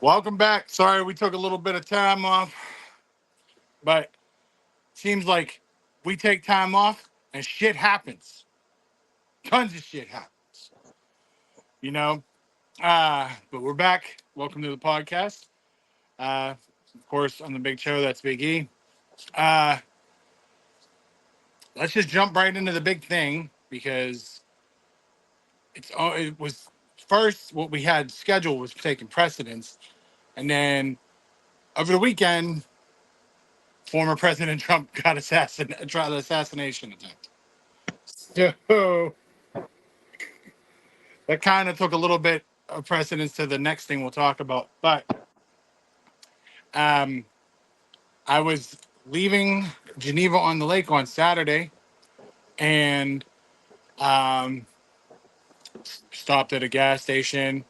Welcome back. Sorry we took a little bit of time off, but seems like we take time off and shit happens. Tons of shit happens, you know? But we're back. Welcome to the podcast. Of course, on the big show, that's Big E. Uh, let's just jump right into the big thing because it was first what we had scheduled was taking precedence. And then over the weekend, former President Trump got tried an assassination attempt. So that kind of took a little bit of precedence to the next thing we'll talk about. But um, I was leaving Geneva on the Lake on Saturday and um, stopped at a gas station.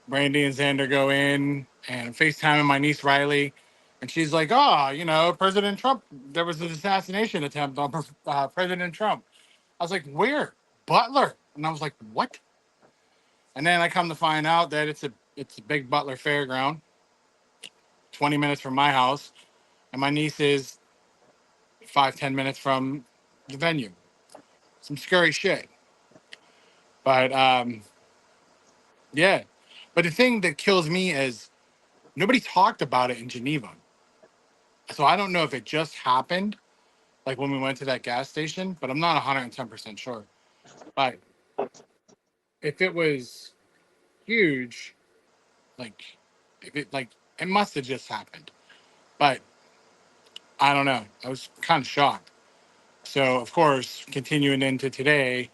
Brandy and Xander go in and FaceTiming my niece Riley. And she's like, oh, President Trump, there was an assassination attempt on President Trump. I was like, where? Butler. And I was like, what? And then I come to find out that it's a big Butler fairground, 20 minutes from my house. And my niece is 5-10 minutes from the venue. Some scary shit. But yeah. But the thing that kills me is nobody talked about it in Geneva. So I don't know if it just happened, like when we went to that gas station, but I'm not 110% sure. But if it was huge, like if it like it must have just happened. But I don't know. I was kind of shocked. So of course, continuing into today,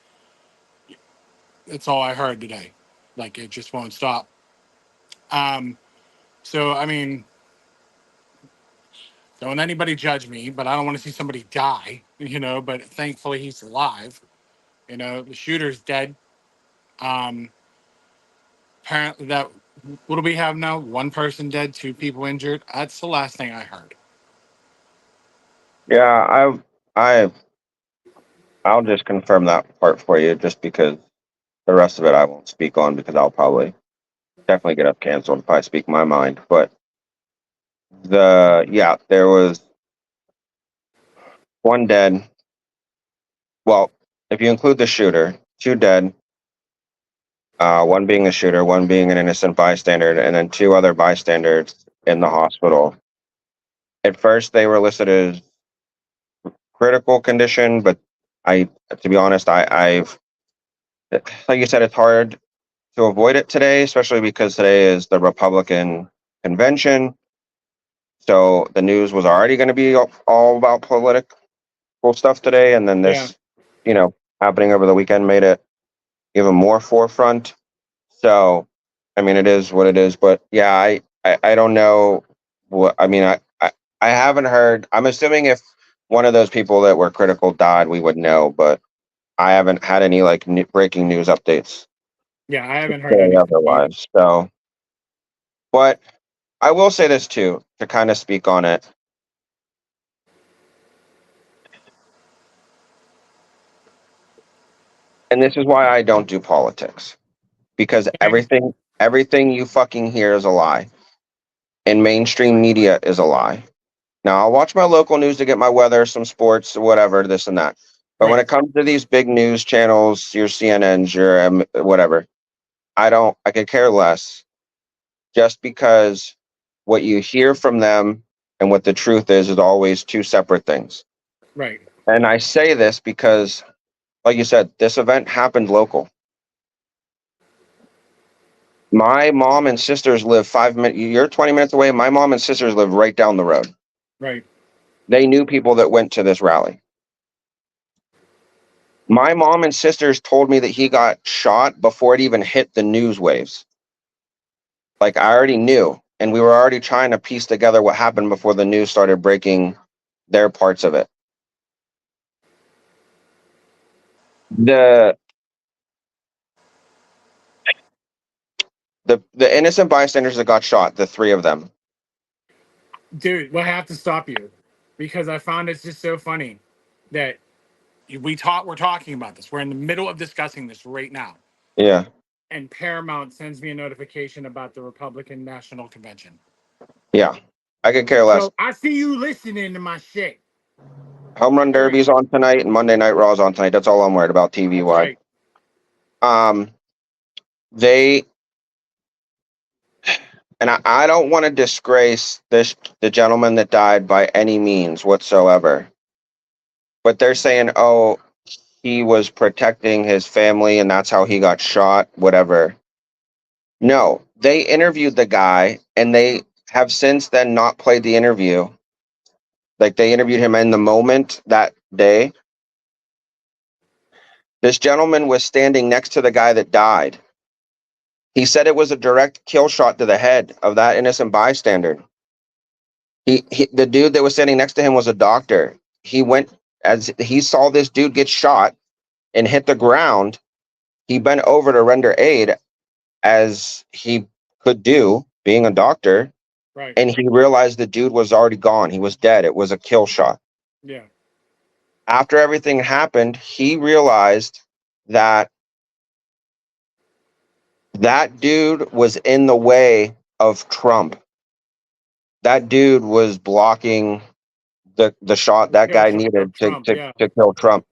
that's all I heard today. Like it just won't stop. Um, so I mean, don't anybody judge me, but I don't want to see somebody die, but thankfully he's alive. The shooter's dead. Um, apparently that what do we have now? One person dead, two people injured. That's the last thing I heard. Yeah, I, I'll just confirm that part for you, just because the rest of it I won't speak on because I'll probably definitely get us canceled if I speak my mind. But there was one dead. Well, if you include the shooter, two dead. One being a shooter, one being an innocent bystander, and then two other bystanders in the hospital. At first, they were listed as critical condition, but to be honest, I've like you said, it's hard to avoid it today, especially because today is the Republican convention. So the news was already going to be all about political stuff today, and then Yeah. this, happening over the weekend made it even more forefront. So, I mean, it is what it is. But yeah, I don't know what I mean. I haven't heard. I'm assuming if one of those people that were critical died, we would know. But I haven't had any like breaking news updates Yeah, I to haven't heard say anything either. otherwise. So, but I will say this too, to kind of speak on it. And this is why I don't do politics, because Okay. everything you fucking hear is a lie. And mainstream media is a lie. Now, I'll watch my local news to get my weather, some sports, whatever, this and that. But when Right. it comes to these big news channels, your CNNs, your whatever, I could care less, just because what you hear from them and what the truth is always two separate things. Right. And I say this because, like you said, this event happened local. My mom and sisters live 5 minutes. You're 20 minutes away. My mom and sisters live right down the road. Right. They knew people that went to this rally. My mom and sisters told me that he got shot before it even hit the news waves. Like, I already knew, and we were already trying to piece together what happened before the news started breaking their parts of it. The the innocent bystanders that got shot, the three of them. Dude, we'll have to stop you because I found it's just so funny that we're talking about this. We're in the middle of discussing this right now. Yeah. and Paramount sends me a notification about the Republican National Convention. Yeah, I could care less. So I see you listening to my shit. Home Run All right. Derby's on tonight, and Monday Night Raw's on tonight. That's all I'm worried about TV That's wise. right. Um, they and I don't want to disgrace the gentleman that died by any means whatsoever. But they're saying, oh, he was protecting his family, and that's how he got shot. Whatever. No, they interviewed the guy, and they have since then not played the interview. Like they interviewed him in the moment that day. This gentleman was standing next to the guy that died. He said it was a direct kill shot to the head of that innocent bystander. The dude that was standing next to him was a doctor. He went as he saw this dude get shot and hit the ground. He bent over to render aid as he could do, being a doctor, Right. and he realized the dude was already gone. He was dead. It was a kill shot. Yeah. After everything happened, he realized that that dude was in the way of Trump. That dude was blocking the shot The that kill guy shot of needed Trump. Yeah. to kill Trump.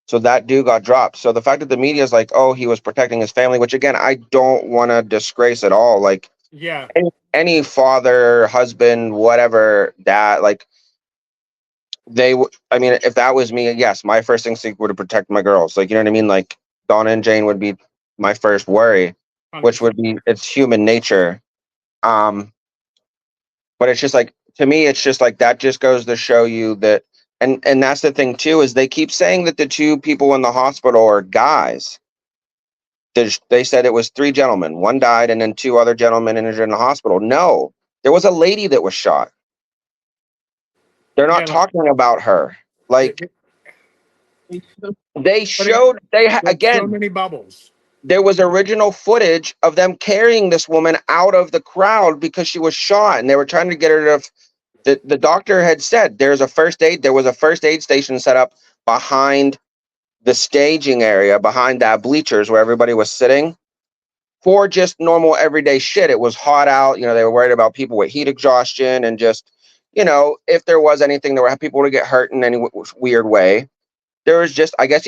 So that dude got dropped. So the fact that the media is like, oh, he was protecting his family, which again, I don't want to disgrace at all. Like Yeah. any father, husband, whatever, dad, like I mean, if that was me, yes, my first instinct would have protect my girls. Like, you know what I mean? Like Donna and Jane would be my first worry, which 100%. would be, it's human nature. Um, but it's just like, to me, it's just like that just goes to show you that, and that's the thing too, is they keep saying that the two people in the hospital are guys. They said it was three gentlemen. One died, and then two other gentlemen injured in the hospital. No, there was a lady that was shot. They're Yeah. not Like, talking about her. Like th- they but it, showed, like so again. many bubbles. There was original footage of them carrying this woman out of the crowd because she was shot, and they were trying to get her to. The doctor had said there was a first aid station set up behind the staging area, behind that bleachers where everybody was sitting for just normal everyday shit. It was hot out. You know, they were worried about people with heat exhaustion and just, if there was anything that were people to get hurt in any weird way. There was just, I guess,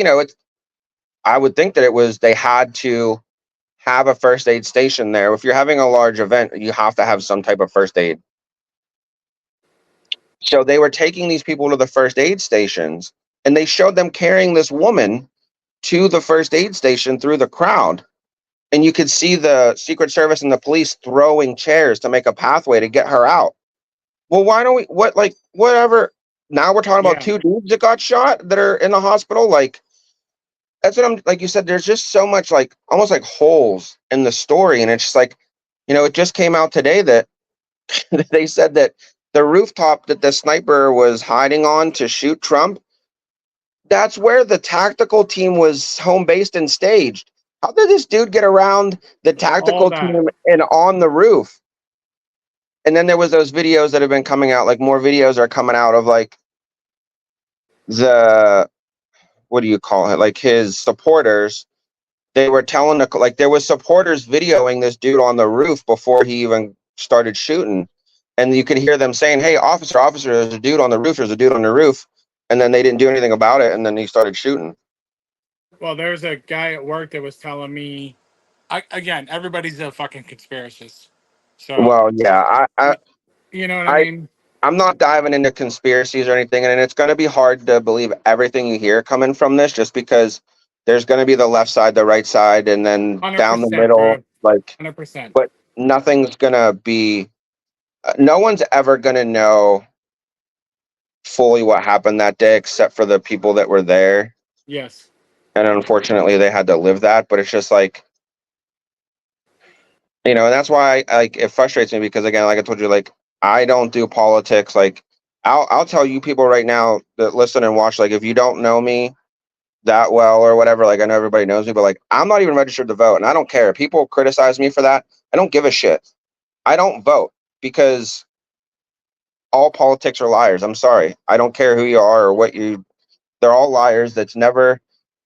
I would think that it was, they had to have a first aid station there. If you're having a large event, you have to have some type of first aid. So they were taking these people to the first aid stations, and they showed them carrying this woman to the first aid station through the crowd. And you could see the Secret Service and the police throwing chairs to make a pathway to get her out. Well, why don't we, whatever. Now we're talking about Yeah. two dudes that got shot that are in the hospital. Like, that's what I'm, like you said, there's just so much, like, almost like holes in the story. And it's just like, it just came out today that they said that the rooftop that the sniper was hiding on to shoot Trump, that's where the tactical team was home based and staged. How did this dude get around the All tactical that. team and on the roof? And then there was those videos that have been coming out, like more videos are coming out of like the, what do you call it? Like his supporters. They were telling like there was supporters videoing this dude on the roof before he even started shooting. And you could hear them saying, "Hey, officer, there's a dude on the roof, there's a dude on the roof." And then they didn't do anything about it, and then he started shooting. Well, there's a guy at work that was telling me, again, everybody's a fucking conspiracist. So, Well, yeah, you know what I I mean? I'm not diving into conspiracies or anything, and it's going to be hard to believe everything you hear coming from this, just because there's going to be the left side, the right side, and then down the 100%, middle. bro. Like, 100%. but nothing's gonna be. No one's ever gonna know fully what happened that day, except for the people that were there. Yes. And unfortunately, they had to live that. But it's just like, and that's why like it frustrates me because again, like I told you, like I don't do politics. Like I'll tell you people right now that listen and watch. Like if you don't know me that well or whatever, like I know everybody knows me, but like I'm not even registered to vote, and I don't care. People criticize me for that. I don't give a shit. I don't vote because all politics are liars. I'm sorry. I don't care who you are or what you. They're all liars. That's never.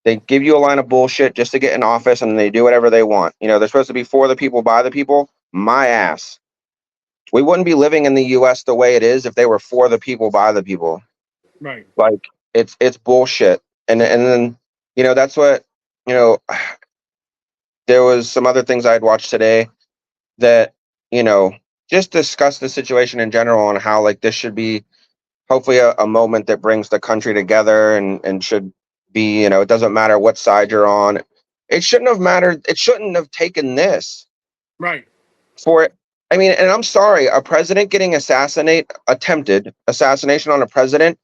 They give you a line of bullshit just to get in office, and they do whatever they want. They're supposed to be for the people, by the people. My ass. We wouldn't be living in the U.S. the way it is if they were for the people, by the people. Right. Like it's bullshit. And then that's what you know. There was some other things I had watched today that you know just discuss the situation in general and how like this should be hopefully a moment that brings the country together and should be it doesn't matter what side you're on. It shouldn't have mattered. It shouldn't have taken this Right. for it. I mean, and I'm sorry, a president getting attempted assassination on a president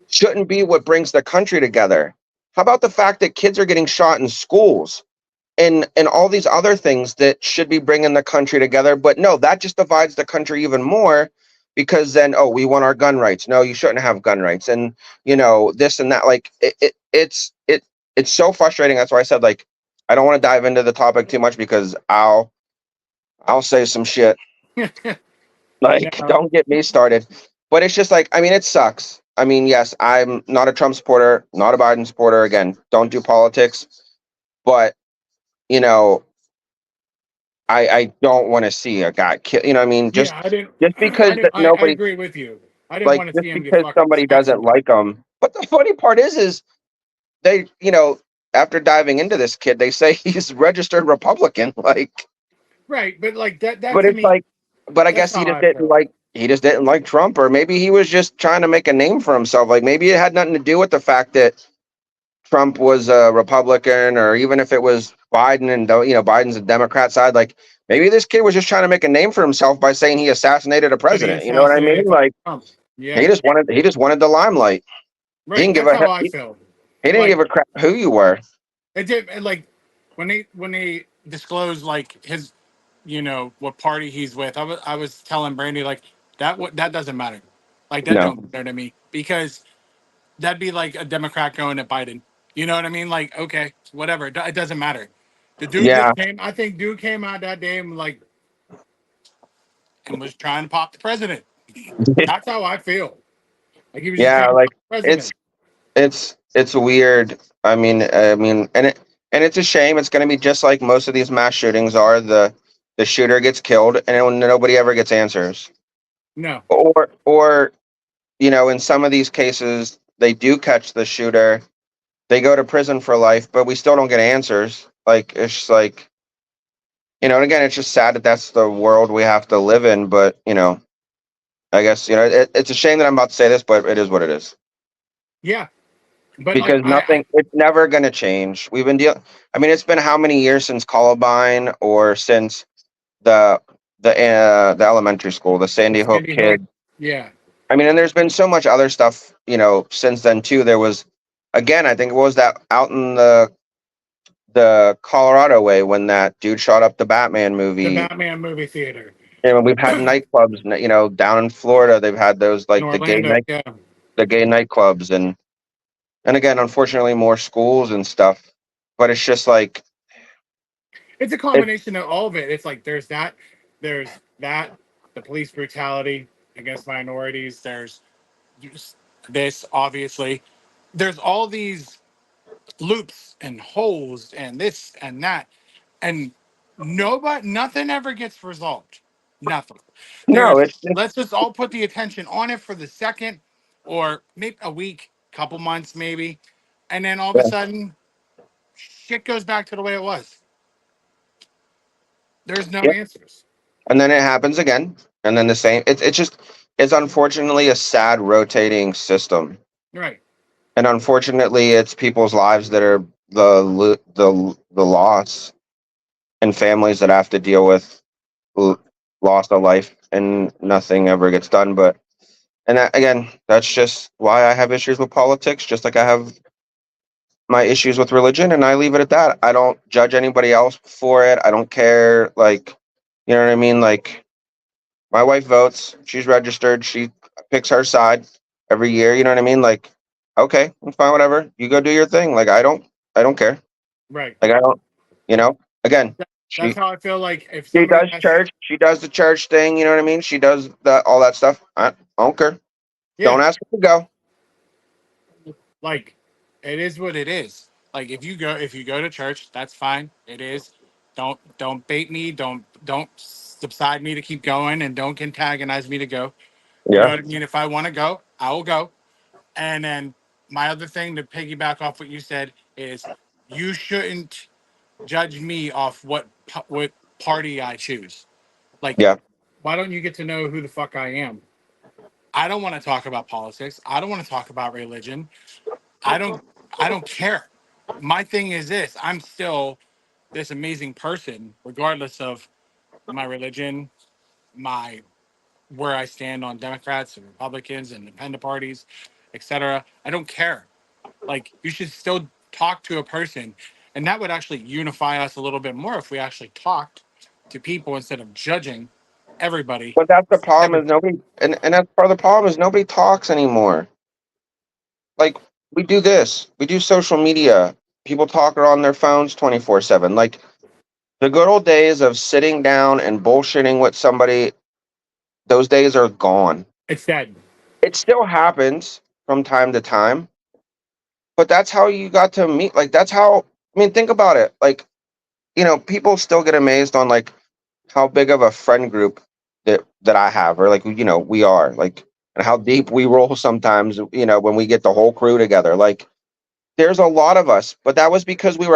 shouldn't be what brings the country together. How about the fact that kids are getting shot in schools and all these other things that should be bringing the country together? But no, that just divides the country even more because then, oh, we want our gun rights. No, you shouldn't have gun rights, and this and that. Like it's so frustrating. That's why I said like I don't want to dive into the topic too much because I'll say some shit. Like, No. don't get me started. But it's just like, I mean, it sucks. I mean, yes, I'm not a Trump supporter, not a Biden supporter. Again, don't do politics. But, you know, I don't want to see a guy kill. You know what I mean? Yeah, I didn't. Just because I didn't. that I nobody, agree with you. I didn't like, want to just see him get because fucking somebody doesn't assassinated. like him. But the funny part is they, after diving into this kid, they say he's registered Republican. Like, Right, but like that. That but to it's me, like, but I that's guess how I feel. he just didn't like Trump, or maybe he was just trying to make a name for himself. Like maybe it had nothing to do with the fact that Trump was a Republican, or even if it was Biden and Biden's a Democrat side. Like maybe this kid was just trying to make a name for himself by saying he assassinated a That he president. You know what I mean? assassinated Like Trump. he Yeah. just wanted the limelight. He Right. didn't give That's a how I he, feel. he didn't Like give a crap who you were. it did. Like when they disclosed like his, what party he's with. I was telling Brandy like that doesn't matter. Like that No. don't matter to me because that'd be like a Democrat going at Biden. You know what I mean? Like okay, whatever. It doesn't matter. The dude Yeah. just came. I think dude came out that day and like and was trying to pop the president. That's how I feel. Like he was just Yeah. trying to Like pop the it's president. it's weird. I mean, and it's a shame. It's going to be just like most of these mass shootings are. The shooter gets killed, and nobody ever gets answers. No. Or in some of these cases, they do catch the shooter. They go to prison for life, but we still don't get answers. Like it's just like and again, it's just sad that that's the world we have to live in. But I guess it's a shame that I'm about to say this, but it is what it is. Yeah. But like Because it's never going to change. We've been dealing. I mean, it's been how many years since Columbine or since the the elementary school, the Sandy Hook Sandy Hook. kid. Yeah. I mean, and there's been so much other stuff, since then too. There was, again, I think, what was that out in the Colorado way when that dude shot up the Batman The movie. Batman movie theater. And we've had nightclubs, down in Florida. They've had those In like Orlando. Yeah. the gay nightclubs, and again, unfortunately, more schools and stuff. But it's just like It's a it's combination of all of it. It's like there's that, the police brutality against minorities. There's just this, obviously. There's all these loops and holes and this and that. And nothing ever gets resolved. Nothing. no, There's it's just let's just all put the attention on it for the second or maybe a week, couple months maybe. And then all of a yeah. sudden shit goes back to the way it was. There's no Yeah. answers. And then it happens again, and then the same. It's unfortunately a sad rotating system, Right. and unfortunately, it's people's lives that are the loss, and families that have to deal with l- loss of life, and nothing ever gets done. But and that, again, that's just why I have issues with politics, just like I have my issues with religion, and I leave it at that. I don't judge anybody else for it. I don't care, like, you know what I mean? Like, my wife votes. She's registered. She picks her side every year. You know what I mean? Like, okay, I'm fine, whatever. You go do your thing. Like, I don't care. Right. Like, I don't. Again, That, that's she how I feel like if she somebody does has church. She does the church thing. You know what I mean? She does all that stuff. I don't care. yeah, Don't ask me to go. like it is what it is. Like if you go to church, that's fine. It is. Don't bait me. Don't subside me to keep going, and don't antagonize me to go. You know Yeah. what I mean? If I want to go, I will go. And then my other thing to piggyback off what you said is you shouldn't judge me off what party I choose. Like, Yeah. why don't you get to know who the fuck I am? I don't want to talk about politics. I don't want to talk about religion. I don't I don't care. My thing is this, I'm still this amazing person regardless of my religion, my where I stand on Democrats and Republicans and independent parties, etc. I don't care. Like you should still talk to a person, and that would actually unify us a little bit more if we actually talked to people instead of judging everybody. But that's the problem is Everybody. nobody, and that's part of the problem is nobody talks anymore. Like we do this, we do social media. People talk on their phones 24/7. Like the good old days of sitting down and bullshitting with somebody, those days are gone. It's dead. It still happens from time to time, but that's how you got to meet. Like that's how. I mean, think about it. Like people still get amazed on like how big of a friend group that I have, or like we are like, and how deep we roll sometimes. When we get the whole crew together, like there's a lot of us, but that was because we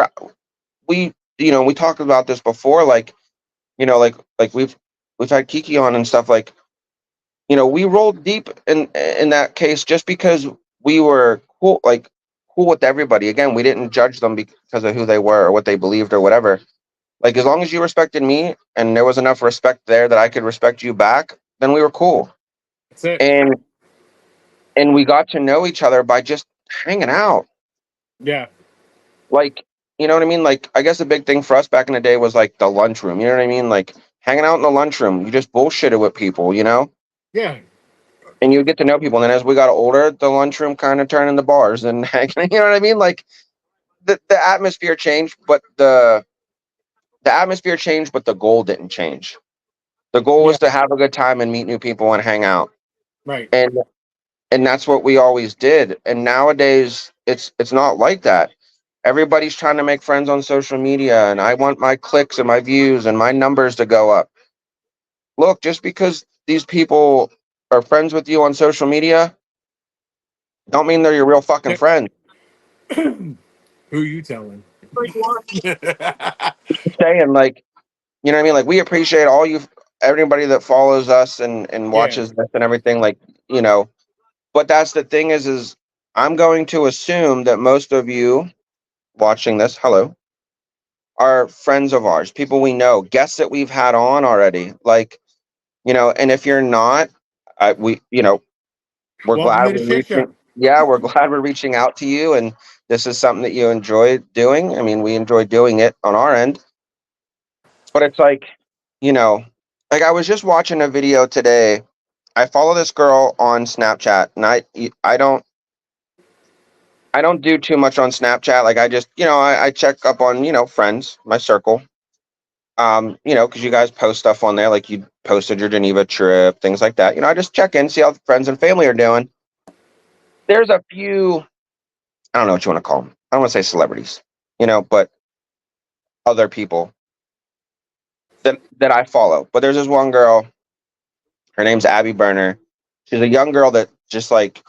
talked about this before, like like we've had Kiki on and stuff, like we rolled deep in that case just because we were cool, like cool with everybody. Again, we didn't judge them because of who they were or what they believed or whatever. Like as long as you respected me and there was enough respect there that I could respect you back, then we were cool. That's it. And we got to know each other by just hanging out. Yeah. Like, you know what I mean? Like I guess a big thing for us back in the day was like the lunchroom. You know what I mean? Like hanging out in the lunchroom. You just bullshitted with people. Yeah. And you get to know people. And then as we got older, the lunchroom kind of turned into bars and you know what I mean? Like the atmosphere changed, but the atmosphere changed, but the goal didn't change. The goal Yeah. was to have a good time and meet new people and hang out. Right. And that's what we always did. And nowadays it's not like that. Everybody's trying to make friends on social media, and I want my clicks and my views and my numbers to go up. Look, just because these people are friends with you on social media, don't mean they're your real fucking friends. Who you telling? Saying like, you know what I mean? Like we appreciate everybody that follows us and Yeah. watches this and everything. Like, you know, but that's the thing is I'm going to assume that most of you watching this, hello, are friends of ours, people we know, guests that we've had on already. Like, and if you're not, we're Welcome glad to the we're shit reaching. show. Yeah, we're glad we're reaching out to you, and this is something that you enjoy doing. I mean, we enjoy doing it on our end, but it's like, you know, like I was just watching a video today. I follow this girl on Snapchat, and I don't do too much on Snapchat. Like I just, I check up on, friends, my circle. Because you guys post stuff on there, like you posted your Geneva trip, things like that. I just check in, see how friends and family are doing. There's a few, I don't know what you want to call them. I don't want to say celebrities, but other people that I follow. But there's this one girl, her name's Abby Burner. She's a young girl that just like,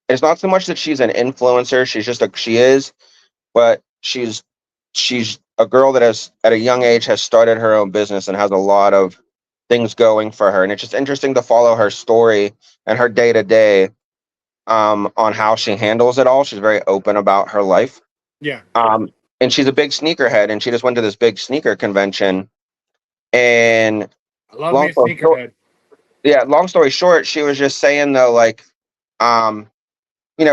it's not so much that she's an influencer. She is, but she's a girl that has at a young age has started her own business and has a lot of things going for her, and it's just interesting to follow her story and her day to day on how she handles it all. She's very open about her life, Yeah. and she's a big sneakerhead, and she just went to this big sneaker convention. And I love me long a story short, sneakerhead. yeah, long story short, she was just saying though, like, um,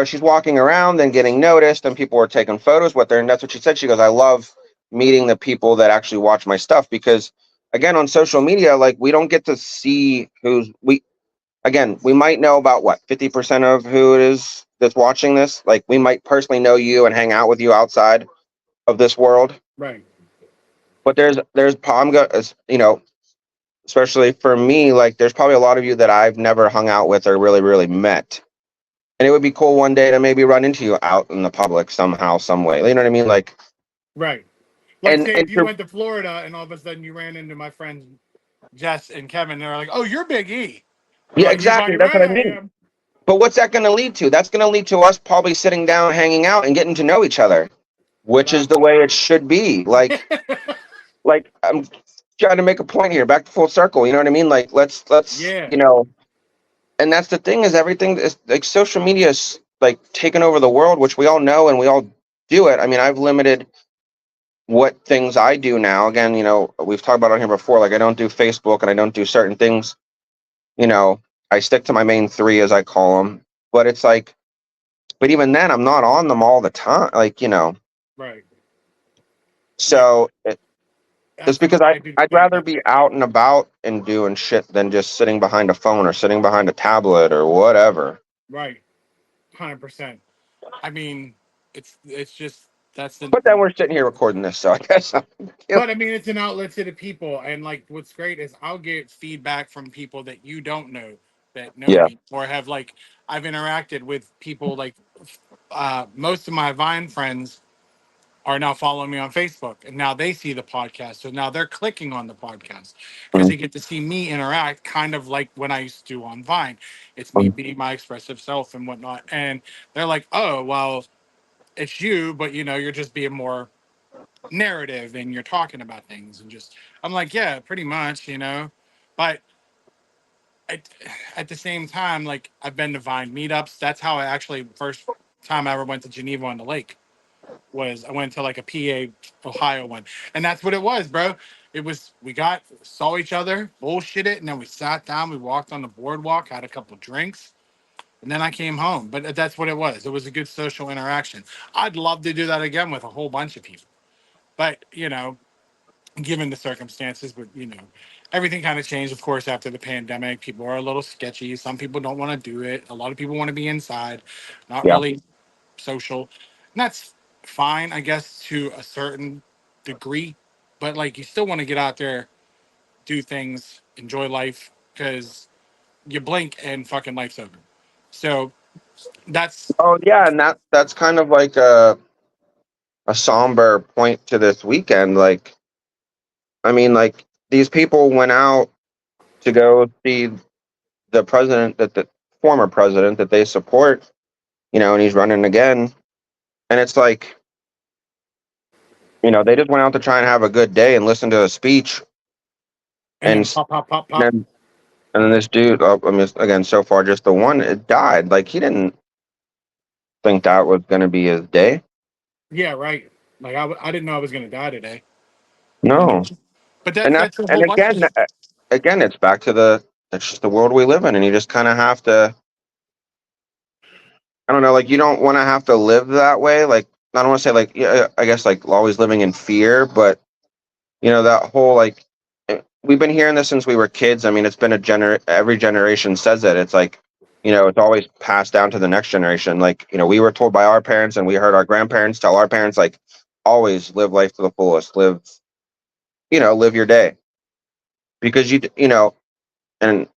she's walking around and getting noticed, and people were taking photos with her. And that's what she said. She goes, I love meeting the people that actually watch my stuff because, again, on social media, like, we don't get to see we might know about what 50% of who it is that's watching this. Like, we might personally know you and hang out with you outside of this world. Right. But especially for me, like, there's probably a lot of you that I've never hung out with or really, really met. And it would be cool one day to maybe run into you out in the public somehow, some way. You know what I mean? Like, Right. Like, and say and if you went to Florida and all of a sudden you ran into my friends Jess and Kevin, they're like, "Oh, you're Big E." I'm yeah, like, "You exactly. fucking That's what right, I I mean. am." But what's that going to lead to? That's going to lead to us probably sitting down, hanging out, and getting to know each other, which is the Facts. way it should be. Like I'm trying to make a point here, back to full circle. You know what I mean? Like, let's Yeah. and that's the thing is everything is like social media is like taking over the world, which we all know and we all do it. I mean, I've limited what things I do now. Again, we've talked about it on here before. Like, I don't do Facebook and I don't do certain things. You know, I stick to my main three as I call them. But it's like, but even then, I'm not on them all the time. Like, Right. Yeah. so it's That's because what I do the I'd same rather thing. be out and about and doing shit than just sitting behind a phone or sitting behind a tablet or whatever. Right. 100%. I mean, it's just that's the. But then we're sitting here recording this, so I guess But I mean, it's an outlet to the people, and like, what's great is I'll get feedback from people that you don't know that know yeah. me or have like I've interacted with people like most of my Vine friends are now following me on Facebook, and now they see the podcast, so now they're clicking on the podcast because Mhm. they get to see me interact, kind of like when I used to do on Vine. It's me Mhm. being my expressive self and whatnot, and they're like, "Oh, well, it's you, but you're just being more." Narrative and you're talking about things and just I'm like yeah pretty much but at, at the same time like I've been to Vine meetups. That's how I actually first time I ever went to Geneva on the Lake was I went to like a PA Ohio one, and that's what it was, bro. It was we got saw each other bullshit it and then we sat down, we walked on the boardwalk, had a couple drinks, and then I came home. But that's what it was. It was a good social interaction. I'd love to do that again with a whole bunch of people, but given the circumstances, but everything kind of changed, of course, after the pandemic. People are a little sketchy. Some people don't want to do it. A lot of people want to be inside, not Yeah. really social. And that's fine, I guess, to a certain degree. But like, you still want to get out there, do things, enjoy life, because you blink and fucking life's over. So that's Oh yeah, and that's kind of like a somber point to this weekend. Like, I mean, like these people went out to go see the president that the former president that they support, and he's running again. And it's like, they just went out to try and have a good day and listen to a speech, and and then pop, pop, pop, pop. then and then this dude, I mean, again, so far just the one, it died. Like he didn't think that was going to be his day. Yeah, right. Like I didn't know I was gonna die today. You know, No, but and that's a and whole bunch of again, it's back to that's just the world we live in, and you just kind of have to. I don't know, like you don't want to have to live that way. Like I don't want to say like yeah, I guess like always living in fear, but that whole like we've been hearing this since we were kids. I mean, it's been every generation says it. It's like it's always passed down to the next generation. Like we were told by our parents, and we heard our grandparents tell our parents like always live life to the fullest. Live your day because and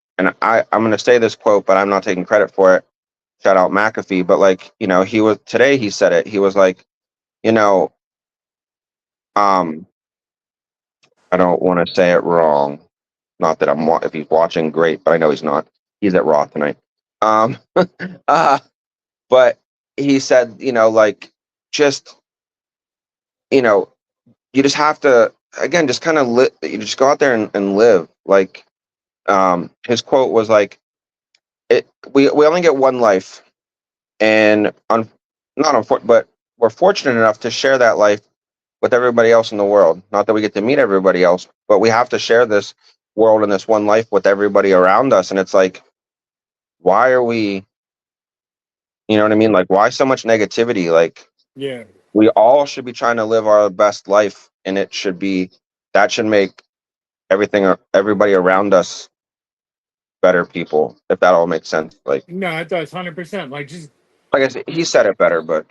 I'm going to say this quote, but I'm not taking credit for it. Shout out McAfee, but like he said it. He was like you know um I don't want to say it wrong. Not that if he's watching, great, but I know he's not. He's at Raw tonight. Um, uh, but he said, like, just, you know, you just have to, again, just kind of you just go out there and live. Like, his quote was like, we only get one life, and not unfortunate, but we're fortunate enough to share that life with everybody else in the world. Not that we get to meet everybody else, but we have to share this world and this one life with everybody around us. And it's like, why are we, you know what I mean? Like, why so much negativity? Like, yeah. we all should be trying to live our best life, and that should make everybody around us better people, if that all makes sense. No, it does 100%. Like just Like I said, he said it better, but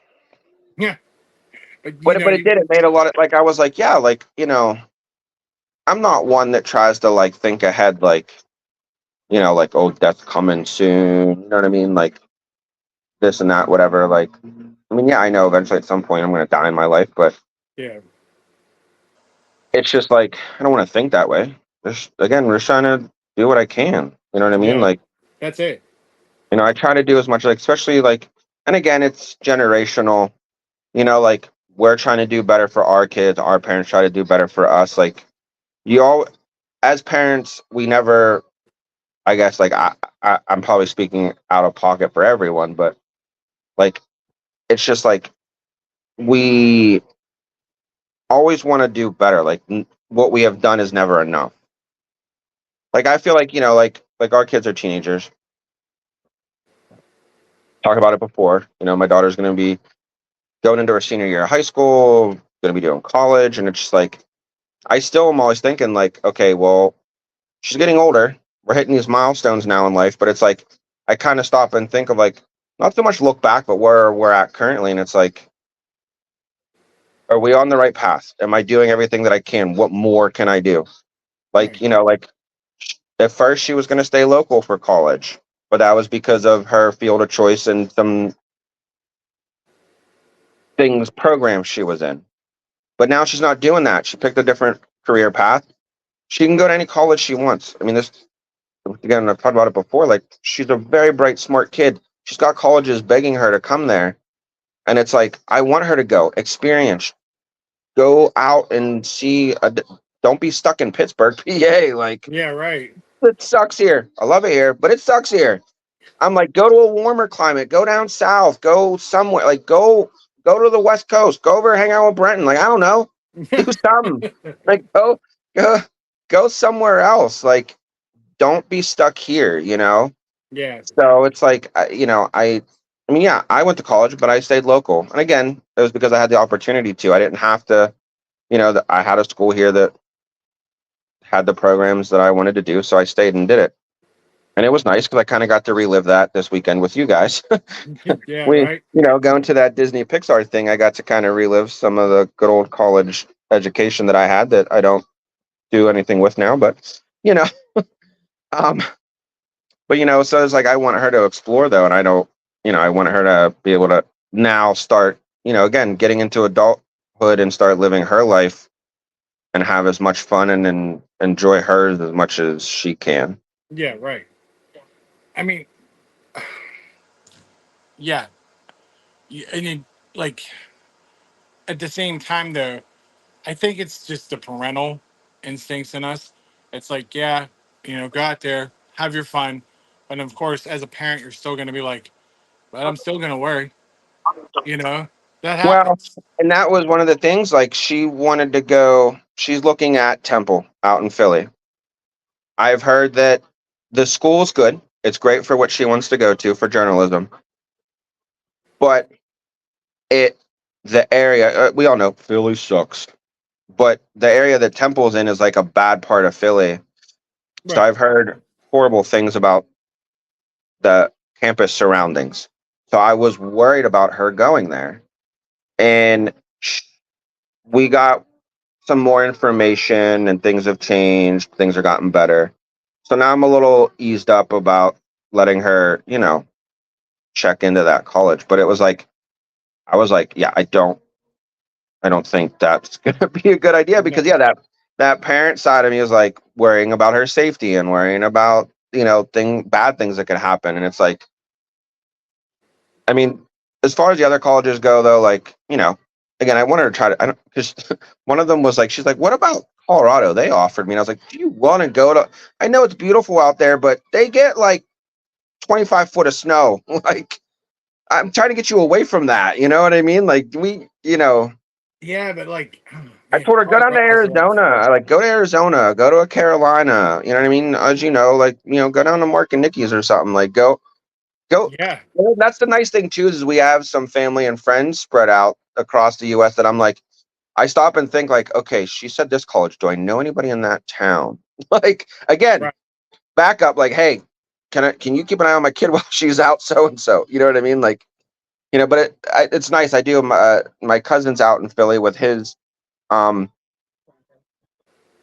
yeah, but but it did. It made a lot of like I was like, yeah, like I'm not one that tries to like think ahead, like like oh, death's coming soon. You know what I mean? Like this and that, whatever. Like, I mean, yeah, I know eventually at some point I'm going to die in my life, but Yeah. it's just like I don't want to think that way. Again, we're just trying to do what I can. You know what I mean? Yeah. Like, That's it. I try to do as much, like, especially like, and again, it's generational. Like we're trying to do better for our kids. Our parents try to do better for us. Like, you all, as parents, we never. I guess like I'm probably speaking out of pocket for everyone, but like it's just like we always want to do better. Like what we have done is never enough. Like I feel like like our kids are teenagers. Talk about it before. My daughter's going to be going into her senior year of high school, going to be doing college, and it's just like I still am always thinking like, okay, well, she's getting older. We're hitting these milestones now in life, but it's like I kind of stop and think of like not so much look back, but where we're at currently, and it's like, are we on the right path? Am I doing everything that I can? What more can I do? Like, Right. like at first she was going to stay local for college, but that was because of her field of choice and some things programs she was in. But now she's not doing that. She picked a different career path. She can go to any college she wants. I mean, this again, I've talked about it before. Like, she's a very bright, smart kid. She's got colleges begging her to come there, and it's like I want her to go experience, go out and see. Don't be stuck in Pittsburgh, PA. Like, Yeah. Right. it sucks here. I love it here, but it sucks here. I'm like, go to a warmer climate, go down south, go somewhere, like go to the West Coast, go over, hang out with Brenton. Like, I don't know, do something. Like, go, go somewhere else. Like, don't be stuck here. Yeah. So it's like, I mean, yeah, I went to college, but I stayed local. And again, it was because I had the opportunity to. I didn't have to. I had a school here that had the programs that I wanted to do, so I stayed and did it. And it was nice because I kind of got to relive that this weekend with you guys. Yeah. We, Right. going to that Disney Pixar thing, I got to kind of relive some of the good old college education that I had that I don't do anything with now. But you know, um, so it's like I want her to explore though, and I don't, I want her to be able to now start, again, getting into adulthood and start living her life and have as much fun and enjoy hers as much as she can. Yeah. Right. I mean, yeah. And it, like at the same time, though, I think it's just the parental instincts in us. It's like, yeah, go out there, have your fun, but of course, as a parent, you're still going to be like, but I'm still going to worry. You know, that Well, happens. and that was one of the things. Like, she wanted to go. She's looking at Temple out in Philly. I've heard that the school's good. It's great for what she wants to go to for journalism, but it the area we all know Philly sucks. But the area that Temple's in is like a bad part of Philly. So Right. I've heard horrible things about the campus surroundings. So I was worried about her going there. And we got some more information and things have changed. Things have gotten better. So now I'm a little eased up about letting her, check into that college. But it was like, I was like, yeah, I don't think that's going to be a good idea No. because yeah, that parent side of me is like worrying about her safety and worrying about bad things that could happen. And it's like, I mean, as far as the other colleges go, though, like again, I wanted to try to. I don't because one of them was like, she's like, what about Colorado? They offered me, and I was like, do you want to go to? I know it's beautiful out there, but they get like 25 foot of snow. Like, I'm trying to get you away from that. You know what I mean? Like Yeah, but like, I man, told her go down to Colorado's Arizona. rough. I like go to Arizona, go to a Carolina. You know what I mean? As you know, like go down to Mark and Nikki's or something. Like go. Yeah. Well, that's the nice thing too is we have some family and friends spread out across the U.S. that I'm like I stop and think like, okay, she said this college. Do I know anybody in that town? Like again, Right. back up. Like, hey, can you keep an eye on my kid while she's out so and so? You know what I mean? Like but it's nice. I do. My cousin's out in Philly with his um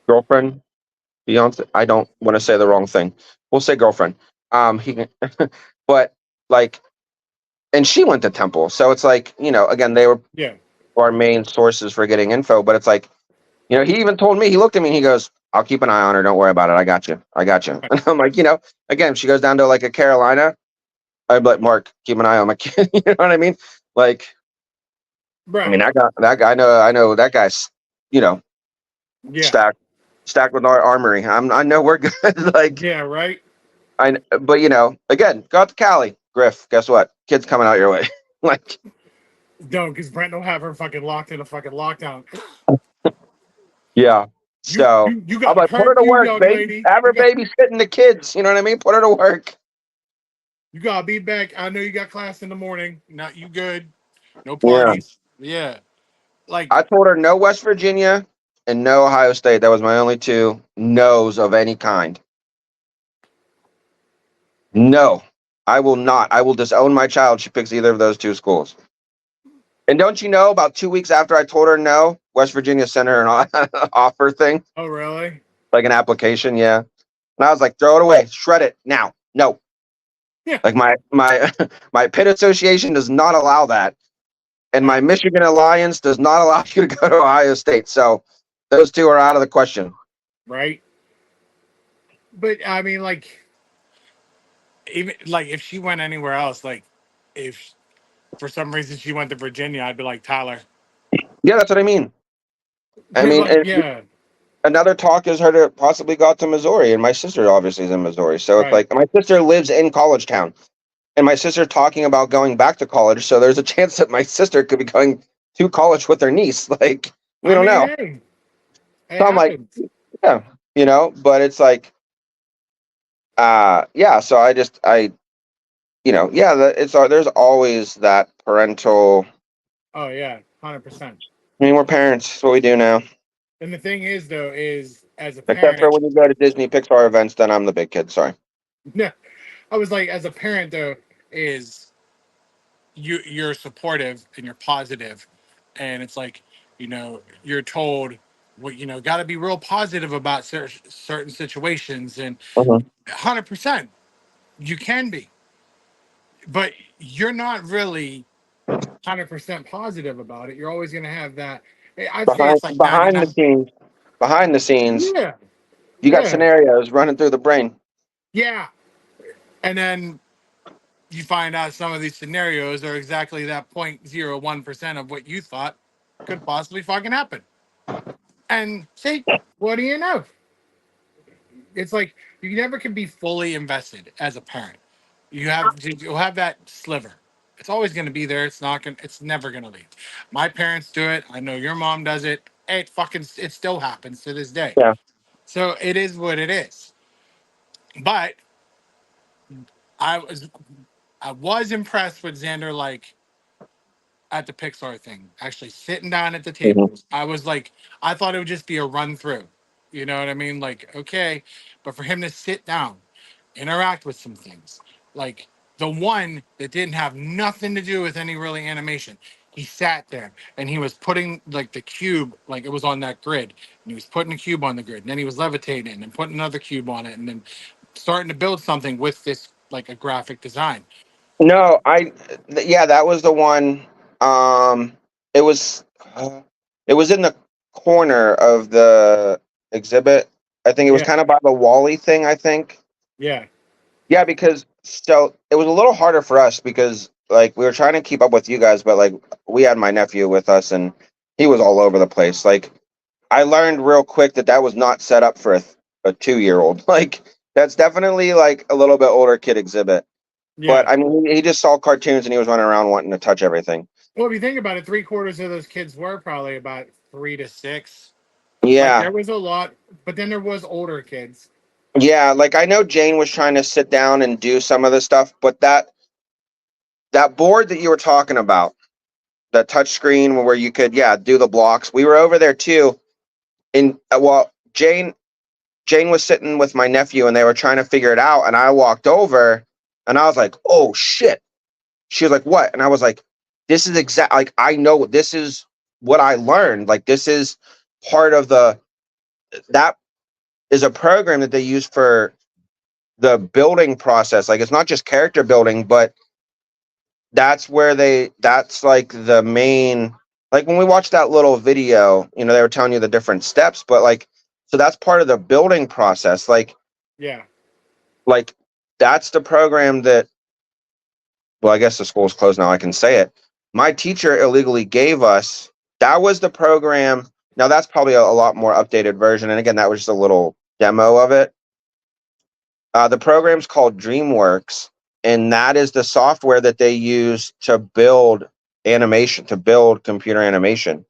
girlfriend Beyonce. I don't want to say the wrong thing. We'll say girlfriend. He can, but like and she went to Temple. So it's like, again, they were Yeah. our main sources for getting info. But it's like, he even told me, he looked at me and he goes, "I'll keep an eye on her. Don't worry about it. I got you. I got you." Right. And I'm like, again, if she goes down to like a Carolina, I'd be like, "Mark, keep an eye on my kid." You know what I mean? Like, I mean, Right. that guy, I know that guy's, you know, Yeah. stacked, stacked with our armory. I know we're good. Like, Yeah. Right. but again, go out to Cali, Griff. Guess what? Kids coming out your way. Like, No, because Brent will have her fucking locked in a fucking lockdown. yeah. So You I'm got a like, put her to curfew, work, young baby. lady. Have her babysitting the kids. You know what I mean? Put her to work. You gotta be back. I know you got class in the morning. Not you good. No Yeah. parties. Yeah. Like, I told her no West Virginia and no Ohio State. That was my only two no's of any kind. No, I will not. I will disown my child. She picks either of those two schools. And don't you know, about 2 weeks after I told her no, West Virginia sent her an offer thing, oh really? like an application. Yeah. And I was like, throw it away, shred it now. No, Yeah. like my my pit association does not allow that, and my Right. Michigan Alliance does not allow you to go to Ohio State. So those two are out of the question. Right. But I mean, like, even like if she went anywhere else, like if for some reason she went to Virginia, I'd be like, Tyler. Yeah, that's what I mean. I But mean, like, and yeah. another talk is her to possibly go out to Missouri, and my sister obviously is in Missouri. So it's Right. like my sister lives in College Town, and my sister's talking about going back to college. So there's a chance that my sister could be going to college with her niece. Like, we I don't mean, know. hey, it So I'm like, happens. yeah, but it's like, yeah. So yeah, there's always that parental. Oh yeah, 100%. I mean, we're parents. That's what we do now. And the thing is, though, is as a Except for parent, when you go to Disney Pixar events, then I'm the big kid. Sorry. no, I was like, as a parent, though, is you're supportive and you're positive, and it's like, you're told, well, got to be real positive about certain situations, and Mhm. 100%, you can be, but you're not really 100% positive about it. You're always going to have that. I'd say Behind it's like behind the 99. scenes, behind the scenes, Yeah, you got yeah, scenarios running through the brain. yeah. And then you find out some of these scenarios are exactly that 0.01% of what you thought could possibly fucking happen. And see, what do you know? It's like you never can be fully invested as a parent. You'll have that sliver. It's always going to be there. It's not going. It's never going to leave. My parents do it. I know your mom does it. It still happens to this day. Yeah. So it is what it is. But I was I was impressed with Xander, like at the Pixar thing, actually sitting down at the Mhm. tables. I was like, I thought it would just be a run through. You know what I mean? Like, okay, but for him to sit down, interact with some things, like the one that didn't have nothing to do with any really animation. He sat there and he was putting like the cube, like it was on that grid, and he was putting a cube on the grid, and then he was levitating and putting another cube on it, and then starting to build something with this like a graphic design. No, yeah, that was the one. Um, it was, it was in the corner of the exhibit. I think it was Yeah, kind of by the Wally thing. I think. yeah, Yeah, because so it was a little harder for us because like we were trying to keep up with you guys, but like we had my nephew with us and he was all over the place. Like I learned real quick that that was not set up for a 2-year old. Like that's definitely like a little bit older kid exhibit. But yeah. I mean, he just saw cartoons and he was running around wanting to touch everything. Well, if you think about it, three-quarters of those kids were probably about 3 to 6. Like Yeah, there was a lot, but then there was older kids. yeah. Like I know Jane was trying to sit down and do some of the stuff, but that board that you were talking about, the touch screen where you could do the blocks. We were over there too. And well, Jane was sitting with my nephew and they were trying to figure it out. And I walked over and I was like, "Oh shit!" She was like, "What?" And I was like, "This is exact. Like I know this is what I learned. Like this is part of that is a program that they use for the building process. Like it's not just character building, but that's where that's like the main, like when we watched that little video, they were telling you the different steps, but like, so that's part of the building process. Yeah. Like that's the program that, well, I guess the school's closed now. I can say it. My teacher illegally gave us, that was the program. Now that's probably a lot more updated version. And again, that was just a little demo of it. The program's called DreamWorks, and that is the software that they use to build animation, to build computer animation.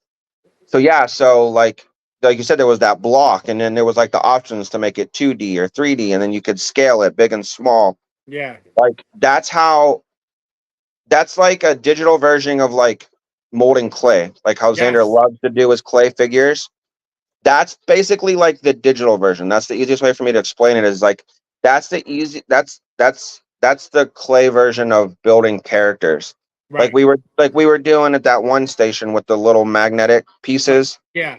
So yeah, so like you said, there was that block, and then there was like the options to make it 2D or 3D, and then you could scale it big and small. Yeah. Like that's like a digital version of like molding clay, like how Xander Yes. loves to do his clay figures. That's basically like the digital version. That's the easiest way for me to explain it is like that's the easy that's the clay version of building characters. Like Right. we were doing at that one station with the little magnetic Right. pieces. Yeah.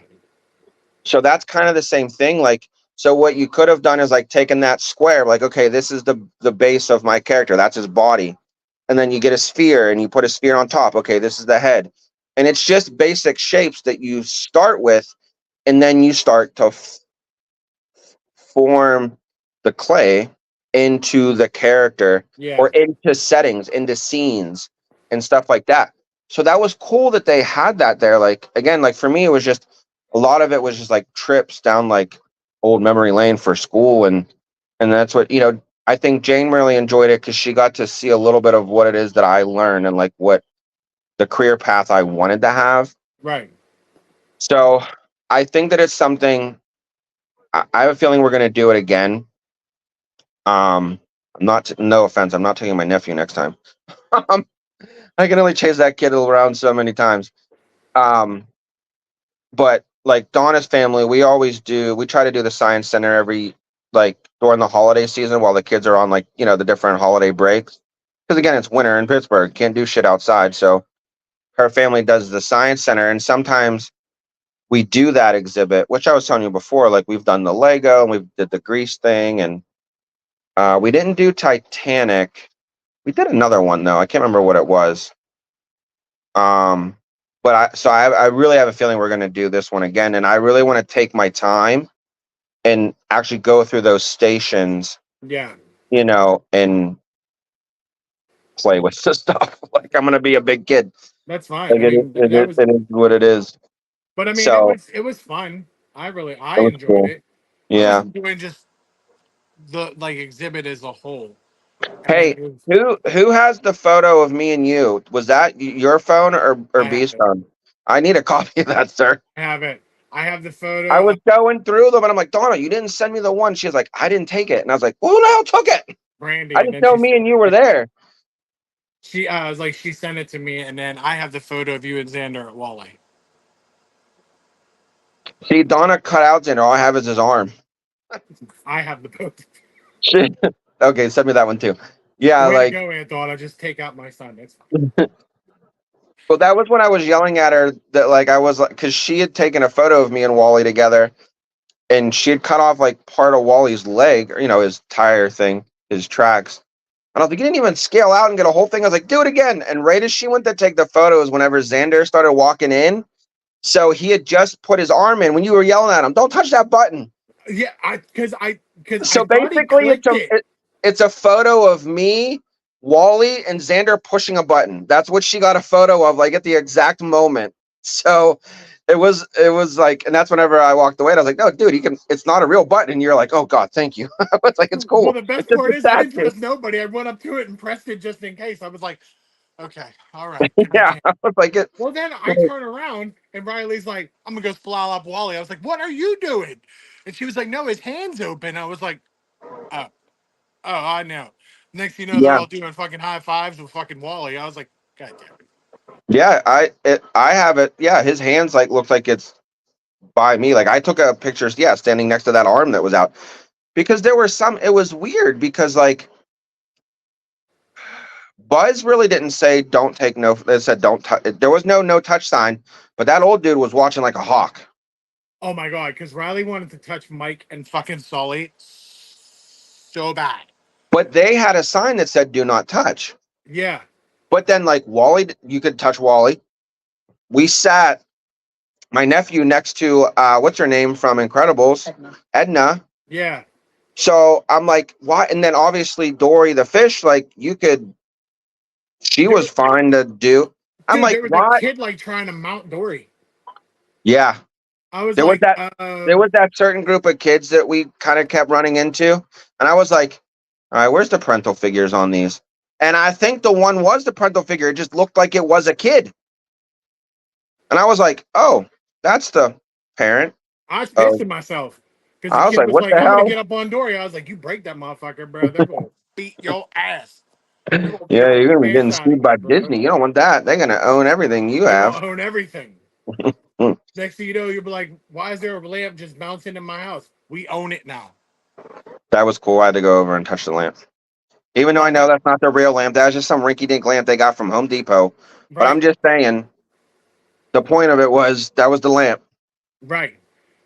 So that's kind of the same thing. Like, so what you could have done is like taken that square, like, okay, this is the base of my character. That's his body. And then you get a sphere and you put a sphere on top. Okay, this is the head. And it's just basic shapes that you start with, and then you start to form the clay into the character Yeah. or into settings, into scenes and stuff like that. So that was cool that they had that there. Like again, like for me, it was just a lot of it was just like trips down like old memory lane for school, and that's what I think Jane really enjoyed it because she got to see a little bit of what it is that I learned and like what the career path I wanted to have. Right. So I think that it's something I have a feeling we're going to do it again. I'm not. No offense, I'm not taking my nephew next time. I can only chase that kid around so many times. Um, but like Donna's family, we always do. We try to do the science center every like during the holiday season while the kids are on like the different holiday breaks. Because again, it's winter in Pittsburgh, can't do shit outside. So her family does the science center, and sometimes we do that exhibit, which I was telling you before. Like we've done the Lego, and we did the Grease thing, and we didn't do Titanic. We did another one though. I can't remember what it was. Um, but I really have a feeling we're going to do this one again, and I really want to take my time and actually go through those stations, Yeah. and play with the stuff. Like I'm going to be a big kid. That's fine. Like I mean, that was, it is what it is. but I mean, So it was fun. I it was enjoyed cool. it. I was Yeah. enjoying just the like exhibit as a whole, and then Hey, it was, who has the photo of me and you? Was that your phone or I have B's it. phone? I need a copy of that, sir. I have it. I have the I photo was of going through them and I'm like, Donna, you didn't send me the one. She was like, I didn't take it. And I was like, well, who the hell took it? Brandy, I and didn't then know me and you were there. she was like she sent it to me, and then I have the photo of you and Xander at Wally. See, Donna cut out and all I have is his arm. I have the photo. Shit. Okay, send me that one too. Yeah, Way to like, go, Anton! I'll just take out my son. That's fine. well, that was when I was yelling at her that, like, I was like, because she had taken a photo of me and Wally together and she had cut off like part of Wally's leg, or, his tire thing, his tracks. And I was like, you didn't even scale out and get a whole thing. I was like, do it again. And right as she went to take the photos, whenever Xander started walking in, so he had just put his arm in when you were yelling at him, don't touch that button. Yeah, because I So thought he basically, clicked it. it's a photo of me, Wally, and Xander pushing a button. That's what she got a photo of, like at the exact moment. So it was like, and that's whenever I walked away. And I was like, no, dude, you can. It's not a real button. And you're like, oh god, thank you. I was like, it's Well, cool. the It's best just part a is I didn't statue. trust nobody. I went up to it and pressed it just in case. I was like, okay, all right, give me a Yeah, chance. I was like it. Well, then I turn around and Riley's like, I'm gonna go splawl up Wally. I was like, what are you doing? And she was like, no, his hand's open. I was like, oh, I know. Next thing you know, they're Yeah, all doing fucking high fives with fucking Wally. I was like, God damn it. yeah. I have it. Yeah, his hands like look like it's by me. Like I took a picture. Yeah, standing next to that arm that was out because there were some. It was weird because like Buzz really didn't say don't take no. They said don't touch. There was no touch sign, but that old dude was watching like a hawk. Oh my god, because Riley wanted to touch Mike and fucking Sully so bad. But they had a sign that said do not touch. Yeah. But then like Wally, you could touch Wally. We sat my nephew next to what's her name from Incredibles, Edna. Yeah, So I'm like, why? And then obviously Dory the fish, like you could, she there, was fine to do. I'm dude, like, there was a why? kid like trying to mount Dory. Yeah, I was there was like, that. There was that certain group of kids that we kind of kept running into, and I was like, all right, where's the parental figures on these? And I think the one was the parental figure. It just looked like it was a kid, and I was like, oh, that's the parent. I was Oh, pissing myself because the I was kid like, was what like, the "I'm gonna hell? get up on Dory." I was like, "You break that motherfucker, bro. They're gonna beat your ass. They're gonna beat Yeah, the you're gonna be piss getting out of sued by you, bro. Disney. You don't want that. They're gonna own everything you They're have. gonna own everything." Mm. Next thing you know, you'll be like, "Why is there a lamp just bouncing in my house? We own it now." That was cool. I had to go over and touch the lamp. Even though I Well, know that's not the real lamp, that's just some rinky dink lamp they got from Home Depot. But I'm right, just saying, the point of it was that was the lamp. right.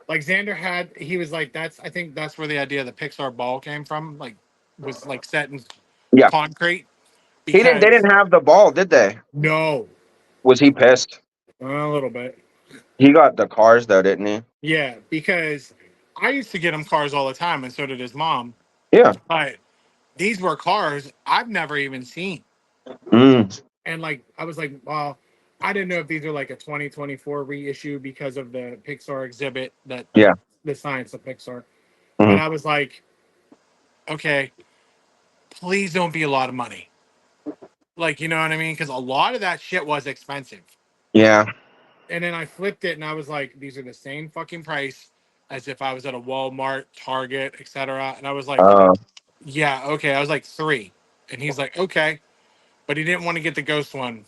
Like Xander had, he was like, "That's." I think that's where the idea of the Pixar ball came from. Like, was like set in Yeah. concrete He didn't they because didn't have the ball, did they? no, Was he pissed? a little bit. He got the cars though, didn't he? Yeah, because I used to get him cars all the time, and so did his mom. Yeah. But these were cars I've never even seen. Mm. And like I was like, well, I didn't know if these are like a 2024 reissue because of the Pixar exhibit that Yeah. the science of Pixar. But Hmm. I was like, okay, please don't be a lot of money. Like, you know what I mean? Because a lot of that shit was expensive. Yeah. And then I flipped it and I was like, these are the same fucking price as if I was at a Walmart, Target, etc. And I was like, Uh, yeah, okay. I was like three. And he's like, okay. But he didn't want to get the ghost one.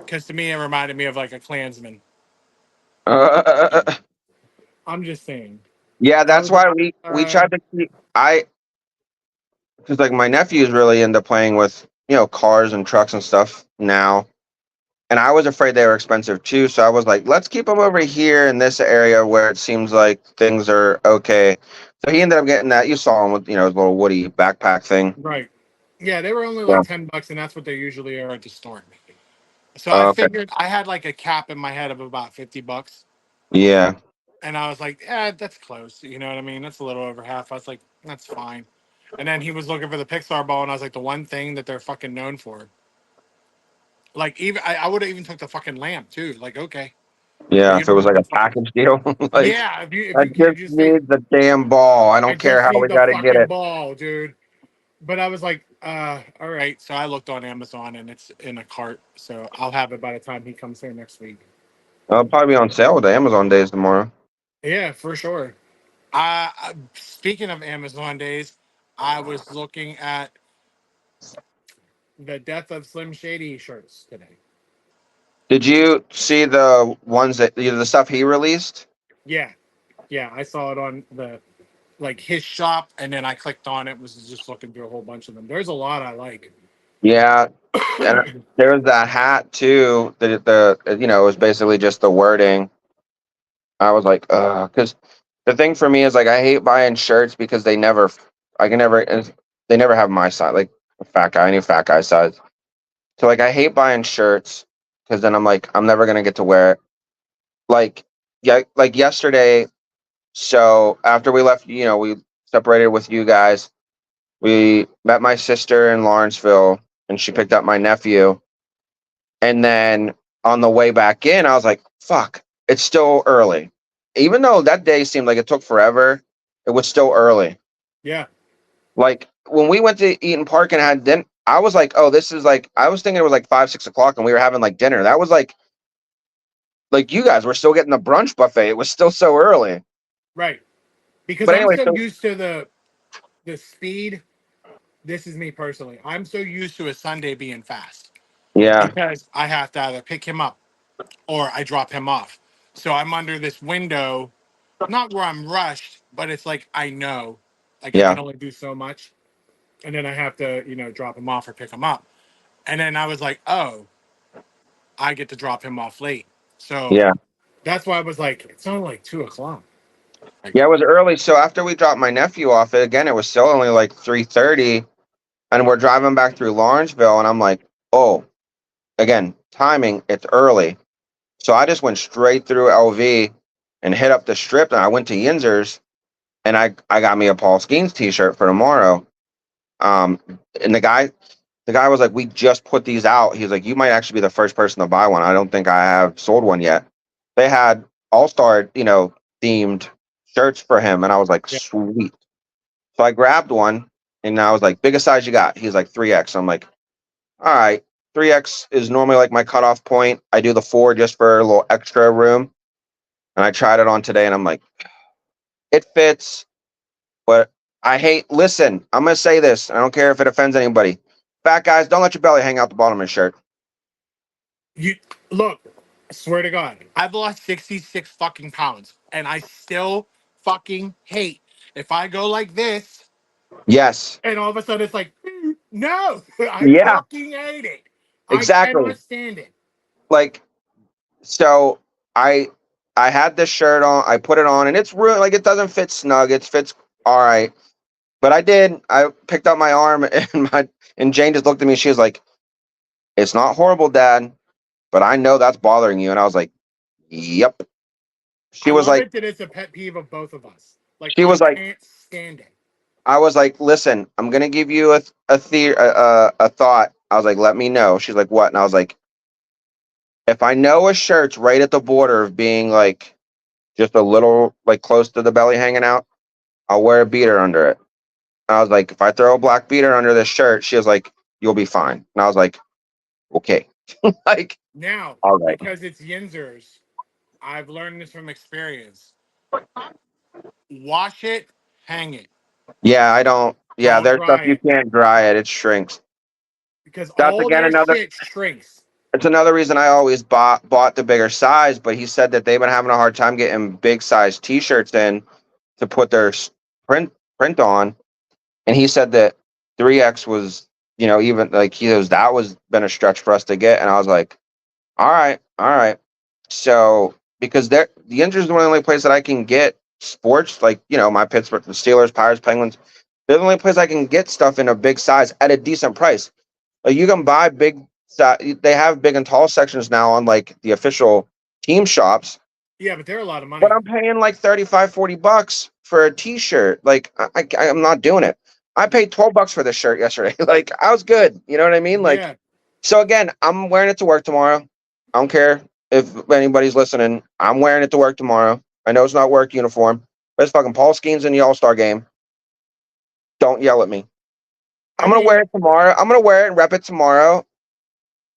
Because to me, it reminded me of like a Klansman. uh, I'm just saying. yeah, I that's was like, why we tried to keep I because like my nephew is really into playing with, cars and trucks and stuff now. And I was afraid they were expensive too. So I was like, let's keep them over here in this area where it seems like things are okay. So he ended up getting that. You saw him with, his little Woody backpack thing. right. Yeah, they were only Yeah. like $10, and that's what they usually are at the store. So I Okay. figured I had like a cap in my head of about $50. Yeah. And I was like, that's close. You know what I mean? That's a little over half. I was like, that's fine. And then he was looking for the Pixar ball, and I was like, the one thing that they're fucking known for. Like, even I would have even took the fucking lamp too. Like, okay, but Yeah. you If it don't was want like the a fucking. package deal, like Yeah, if I you can't just just say, need the damn ball. I I don't care just how need we the got to get fucking it. ball, dude. But I was like, all right. So I looked on Amazon, and it's in a cart. So I'll have it by the time he comes here next week. It'll probably be on sale with the Amazon days tomorrow. Yeah, for sure. Speaking of Amazon days, I was looking at the Death of Slim Shady shirts today. Did you see the ones that the stuff he released? Yeah, yeah, I saw it on the like his shop, and then I clicked on it. Was just looking through a whole bunch of them. There's a lot I like. Yeah, and there was that hat too. It was basically just the wording. I was like, because the thing for me is like I hate buying shirts because I can never, they never have my size. Like a fat guy, I need fat guy size. So like I hate buying shirts because then I'm like I'm never gonna get to wear it. Like yeah, like yesterday. So after we left, we separated with you guys. We met my sister in Lawrenceville, and she picked up my nephew. And then on the way back in, I was like, fuck, it's still early. Even though that day seemed like it took forever, it was still early. Yeah, Like when we went to Eaton Park and had dinner, I was like, oh, this is like, I was thinking it was like 5, 6 o'clock and we were having like dinner. That was like you guys were still getting the brunch buffet. It was still so early. right. Because But I'm anyway, so so used to the speed. This is me personally. I'm so used to a Sunday being fast yeah, because I have to either pick him up or I drop him off. So I'm under this window, not where I'm rushed, but it's like I know, like I yeah, can only do so much, and then I have to, drop him off or pick him up. And then I was like, oh, I get to drop him off late. So yeah. that's why I was like, it's only like 2 o'clock. Like, Yeah, it was early. So after we dropped my nephew off, again, it was still only like 3:30, and we're driving back through Lawrenceville, and I'm like, oh. again, timing, it's early. So I just went straight through LV and hit up the strip, and I went to Yinzer's, and I got me a Paul Skeens t-shirt for tomorrow. Um, and the guy was like, "We just put these out." He was like, "You might actually be the first person to buy one. I don't think I have sold one yet." They had All Star, themed shirts for him, and I was like, Yeah. "Sweet." So I grabbed one, and I was like, "Biggest size you got?" He's like, 3X. I'm like, "All right." 3X is normally like my cutoff point. I do the 4 just for a little extra room. And I tried it on today, and I'm like, it fits, but I hate. Listen, I'm gonna say this. I don't care if it offends anybody. Fat guys, don't let your belly hang out the bottom of your shirt. You look, I swear to God, I've lost 66 fucking pounds, and I still fucking hate if I go like this, Yes. and all of a sudden it's like, no, I Yeah. fucking hate it. I Exactly. cannot stand it. Like, so I I had this shirt on. I put it on, and it's real. Like, it doesn't fit snug. It fits all right. But I did. I picked up my arm, and Jane just looked at me. She was like, "It's not horrible, Dad, but I know that's bothering you." And I was like, "Yep." She I was love like, it that it's a pet peeve of both of us. Like she I was like, can't stand it. I was like, listen, I'm gonna give you a thought. I was like, let me know. She's like, what? And I was like, if I know a shirt's right at the border of being like just a little like close to the belly hanging out, I'll wear a beater under it. And I was like, if I throw a black beater under this shirt, she was like, you'll be fine. And I was like, okay, like, Now, all right, because it's Yinzers, I've learned this from experience. Wash it, hang it. yeah, I don't, yeah, Don't there's stuff dry you it can't dry it shrinks. because That's all again their another. shit shrinks. It's another reason I always bought the bigger size. But he said that they've been having a hard time getting big size T-shirts in to put their print on, and he said that 3X was, even like he goes, that was been a stretch for us to get, and I was like, all right. So because the Injuries is one of the only place that I can get sports, like my Pittsburgh the Steelers, Pirates, Penguins. They're the only place I can get stuff in a big size at a decent price. Like you can buy they have big and tall sections now on like the official team shops, Yeah, but they're a lot of but money. I'm paying like 35, $40 for a t-shirt. Like I'm not doing it. I paid $12 for this shirt yesterday. Like I was good. You know what I mean? Like, Yeah. so again, I'm wearing it to work tomorrow. I don't care if anybody's listening. I'm wearing it to work tomorrow. I know it's not work uniform, but it's fucking Paul Skeens in the All-Star game. Don't yell at me. I I'm gonna mean, wear it tomorrow. I'm gonna wear it and rep it tomorrow.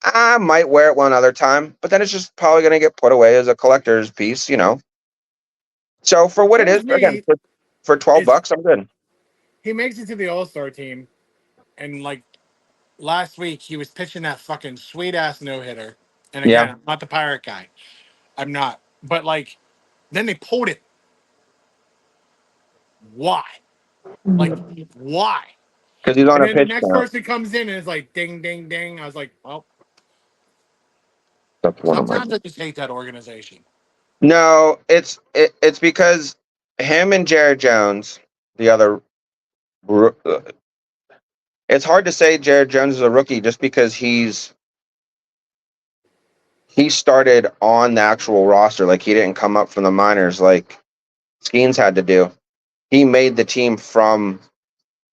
I might wear it one other time, but then it's just probably gonna get put away as a collector's piece. So for what what it is, kills again, me for 12 is bucks, I'm good. he makes it to the All Star team, and like last week, he was pitching that fucking sweet ass no hitter. And Yeah, again, I'm not the pirate guy. I'm not. But like, then they pulled it. Why? Like, why? because he's on And a then the pitch next count. person comes in and it's like ding, ding, ding. I was like, well, That's one of my. sometimes I just hate that organization. No, it's because him and Jared Jones, the other. It's hard to say Jared Jones is a rookie just because he started on the actual roster. Like he didn't come up from the minors like Skeens had to do. He made the team from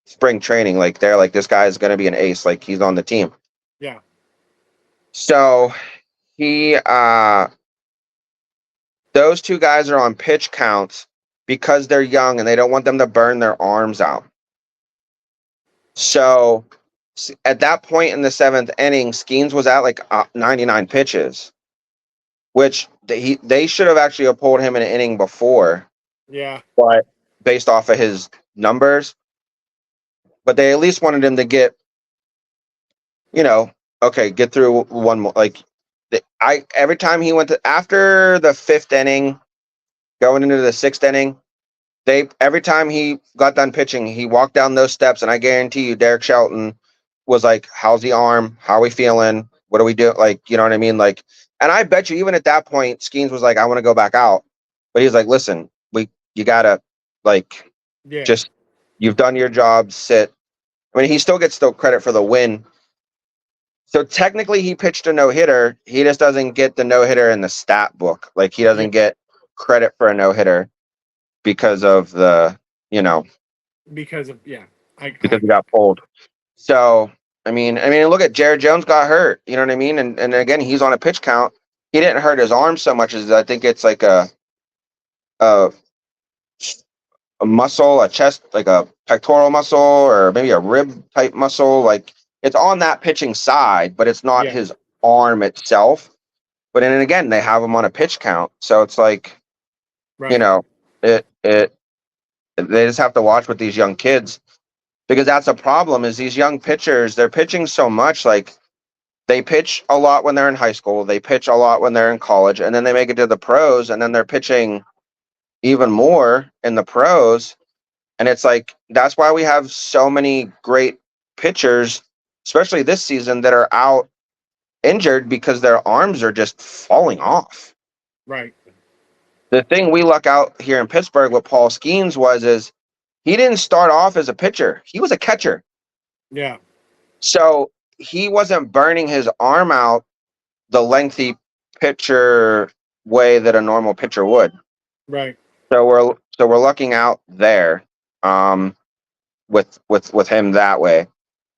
spring training. Like they're like this guy is going to be an ace. Like he's on the team. Yeah. So he those two guys are on pitch counts because they're young and they don't want them to burn their arms out. So at that point in the seventh inning, Skeens was at like 99 pitches, which they should have actually pulled him in an inning before, Yeah. but based off of his numbers. But they at least wanted him to get, you know, okay, get through one more. Like I every time he went to after the fifth inning, going into the sixth inning, they every time he got done pitching, he walked down those steps, and I guarantee you, Derek Shelton was like, "How's the arm? How are we feeling? What do we do?" Like, you know what I mean? Like, and I bet you, even at that point, Skeens was like, "I want to go back out," but he's like, "Listen, you gotta like Yeah. just you've done your job. Sit." I mean, he still gets credit for the win. So technically, he pitched a no hitter. He just doesn't get the no hitter in the stat book. Like he Yeah, doesn't get credit for a no hitter because of the, you know, because of yeah, I because he agree. got pulled. So I mean, look at Jared Jones got hurt. You know what I mean? And again, he's on a pitch count. He didn't hurt his arm so much as I think it's like a a muscle, a chest, like a pectoral muscle, or maybe a rib type muscle. Like it's on that pitching side, but it's not Yeah, his arm itself. But then again, they have him on a pitch count, so it's like you right. know, it they just have to watch with these young kids because that's a problem. Is these young pitchers they're pitching so much like they pitch a lot when they're in high school, they pitch a lot when they're in college, and then they make it to the pros, and then they're pitching even more in the pros. And it's like that's why we have so many great pitchers, especially this season, that are out injured because their arms are just falling off. Right. The thing we luck out here in Pittsburgh with Paul Skeens is he didn't start off as a pitcher. He was a catcher. Yeah. So he wasn't burning his arm out the lengthy pitcher way that a normal pitcher would. Right. So we're looking out there um, with him that way.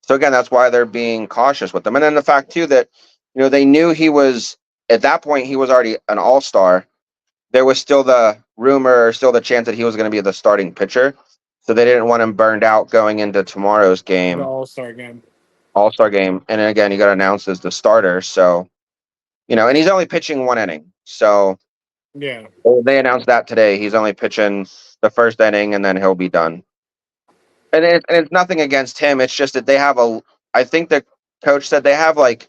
So again, that's why they're being cautious with him. And then the fact too that they knew he was at that point he was already an all-star. There was still the rumor, still the chance that he was going to be the starting pitcher. So they didn't want him burned out going into tomorrow's The game, All Star game. all-star game. And then again, he got announced as the starter. So, and he's only pitching one inning. So Yeah. they announced that today. He's only pitching the first inning and then he'll be done. And it's nothing against him. It's just that they have I think the coach said they have like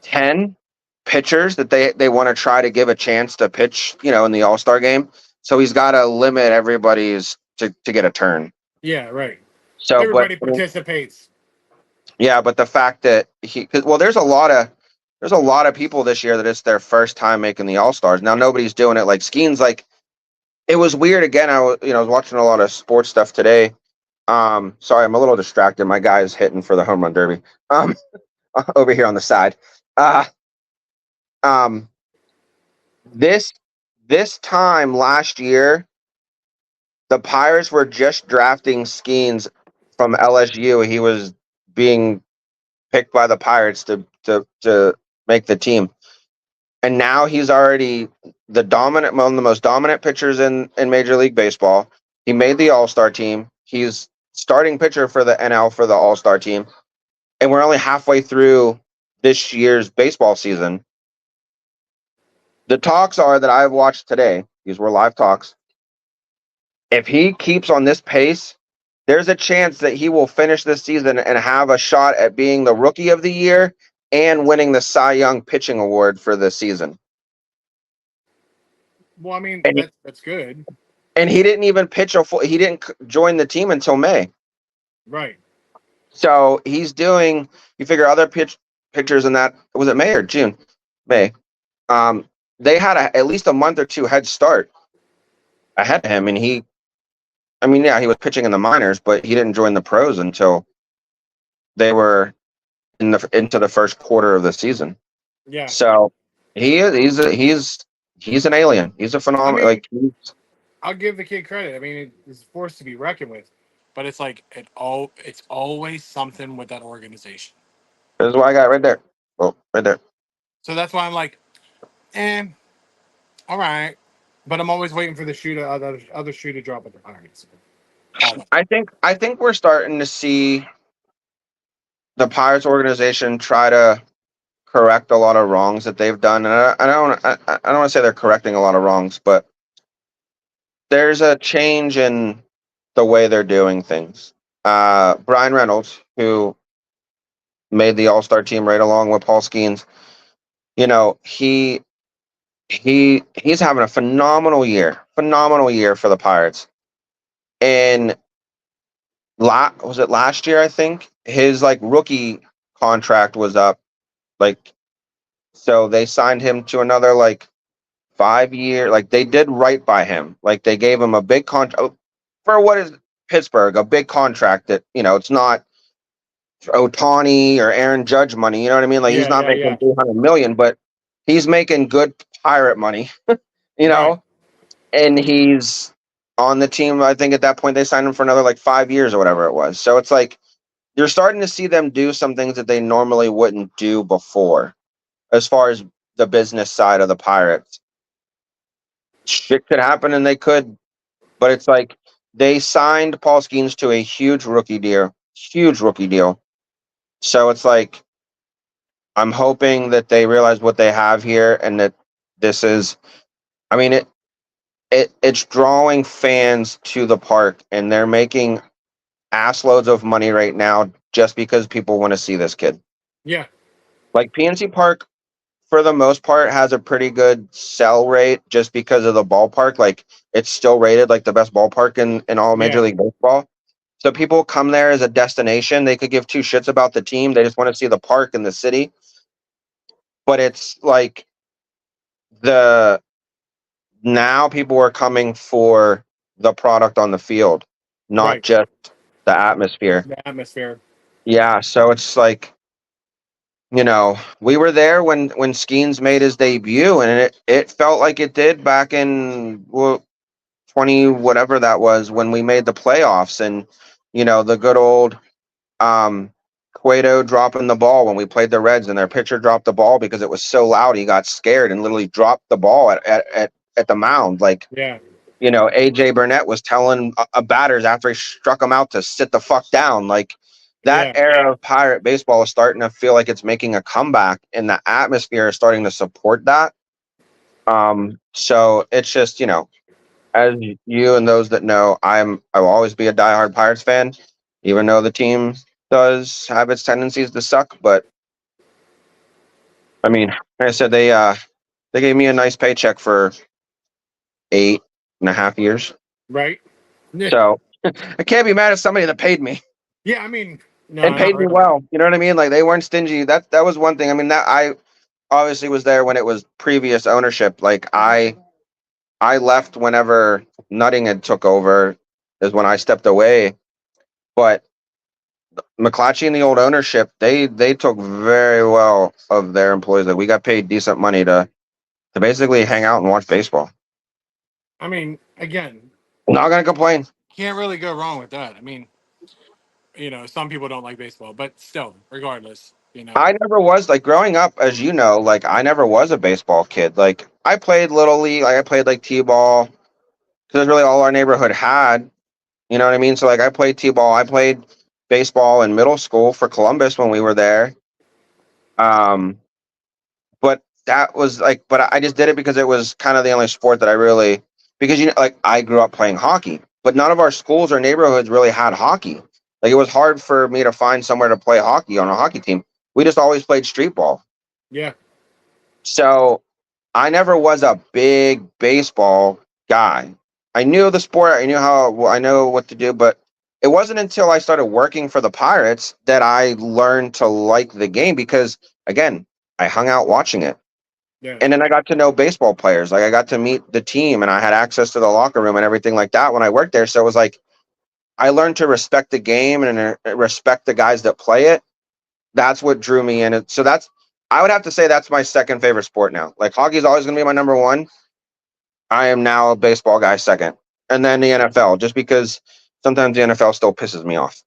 10 pitchers that they want to try to give a chance to pitch, in the All-Star game. So he's got to limit everybody's to get a turn. Yeah. Right. So, but Everybody participates. yeah, but the fact that well, there's a lot of people this year that it's their first time making the All-Stars. Now nobody's doing it like Skeen's like it was weird again. I was watching a lot of sports stuff today. Sorry, I'm a little distracted. My guy's hitting for the home run derby. Over here on the side. Uh um this this time last year, the Pirates were just drafting Skeens from LSU. He was being picked by the Pirates to make the team, and now he's already one of the most dominant pitchers in Major League Baseball. He made the All Star team. He's starting pitcher for the NL for the All Star team, and we're only halfway through this year's baseball season. The talks are that I've watched today. These were live talks. If he keeps on this pace, there's a chance that he will finish this season and have a shot at being the rookie of the year and winning the Cy Young pitching award for the season. Well, I mean And that's good. he didn't even pitch he didn't join the team until May. Right. So he's doing you figure other pitchers in that was it May or June? May. Um they had at least a month or two head start ahead of him and yeah, he was pitching in the minors, but he didn't join the pros until they were into the first quarter of the season. Yeah. So he's an alien. He's a I phenomenal. mean, Like I'll give the kid credit. I mean, it's a force to be reckoned with, but it's like it's always something with that organization. this is what I got right there. Oh, right there. So that's why I'm like, eh, all right. But I'm always waiting for the shoe to other shoe to drop at the Pirates. Always. I think we're starting to see the Pirates organization try to correct a lot of wrongs that they've done, and I don't want to say they're correcting a lot of wrongs, but there's a change in the way they're doing things. Brian Reynolds, who made the All Star team right along with Paul Skeens, he's having a phenomenal year for the Pirates. And was it last year? I think his like rookie contract was up, like so they signed him to another like 5 year. Like they did right by him. Like they gave him a big contract for what is Pittsburgh, a big contract that it's not Otani or Aaron Judge money. You know what I mean? Like he's Yeah, not yeah, making yeah. 300 million, but he's making good pirate money. You Right. know, and he's on the team. I think at that point they signed him for another like 5 years or whatever it was. So it's like you're starting to see them do some things that they normally wouldn't do before, as far as the business side of the Pirates. Shit could happen, and they could, but it's like they signed Paul Skeens to a huge rookie deal. So it's like I'm hoping that they realize what they have here, and that this is. I mean, it's drawing fans to the park, and they're making ass loads of money right now just because people want to see this kid. Yeah, Like PNC Park, for the most part, has a pretty good sell rate just because of the ballpark. Like it's still rated like the best ballpark in all Major yeah, League Baseball. So people come there as a destination. They could give two shits about the team. They just want to see the park and the city. But it's like the now people are coming for the product on the field, not right. just the atmosphere. The atmosphere. Yeah, so it's like we were there when Skeens made his debut, and it felt like it did back in 20 whatever that was when we made the playoffs, and the good old um Cueto dropping the ball when we played the Reds, and their pitcher dropped the ball because it was so loud he got scared and literally dropped the ball at the mound. Like, Yeah, AJ Burnett was telling batters after he struck him out to sit the fuck down. Like that yeah. era of Pirate baseball is starting to feel like it's making a comeback, and the atmosphere is starting to support that. So it's just, as you and those that know, I will always be a diehard Pirates fan, even though the team does have its tendencies to suck. But I mean, like I said, they gave me a nice paycheck for 8.5 years, Right. Yeah, so I can't be mad at somebody that paid me yeah. I mean, and no, not paid me really. well. You know what I mean? Like they weren't stingy. That was one thing. I mean, that I obviously was there when it was previous ownership. Like I left whenever Nutting had took over, is when I stepped away. But McClatchy and the old ownership, they took very well of their employees. Like we got paid decent money to basically hang out and watch baseball. I mean, again, Not gonna complain. can't really go wrong with that. I mean, some people don't like baseball, but still, regardless. I never was like growing up, as you know, like I never was a baseball kid. Like I played little league, like I played like t-ball because that's really all our neighborhood had. You know what I mean? So like I played t-ball, I played baseball in middle school for Columbus when we were there. Um, but that was like, but I just did it because it was kind of the only sport that I really, because like I grew up playing hockey, but none of our schools or neighborhoods really had hockey. Like it was hard for me to find somewhere to play hockey on a hockey team. We just always played street ball. Yeah, So I never was a big baseball guy. I knew the sport, I knew how, well, I know what to do, but it wasn't until I started working for the Pirates that I learned to like the game because, again, I hung out watching it. yeah, And then I got to know baseball players. Like I got to meet the team and I had access to the locker room and everything like that when I worked there. So it was like I learned to respect the game and respect the guys that play it. That's what drew me in. So I would have to say that's my second favorite sport now. Like hockey is always going to be my number one. I am now a baseball guy second, and then the NFL, just because sometimes the NFL still pisses me off.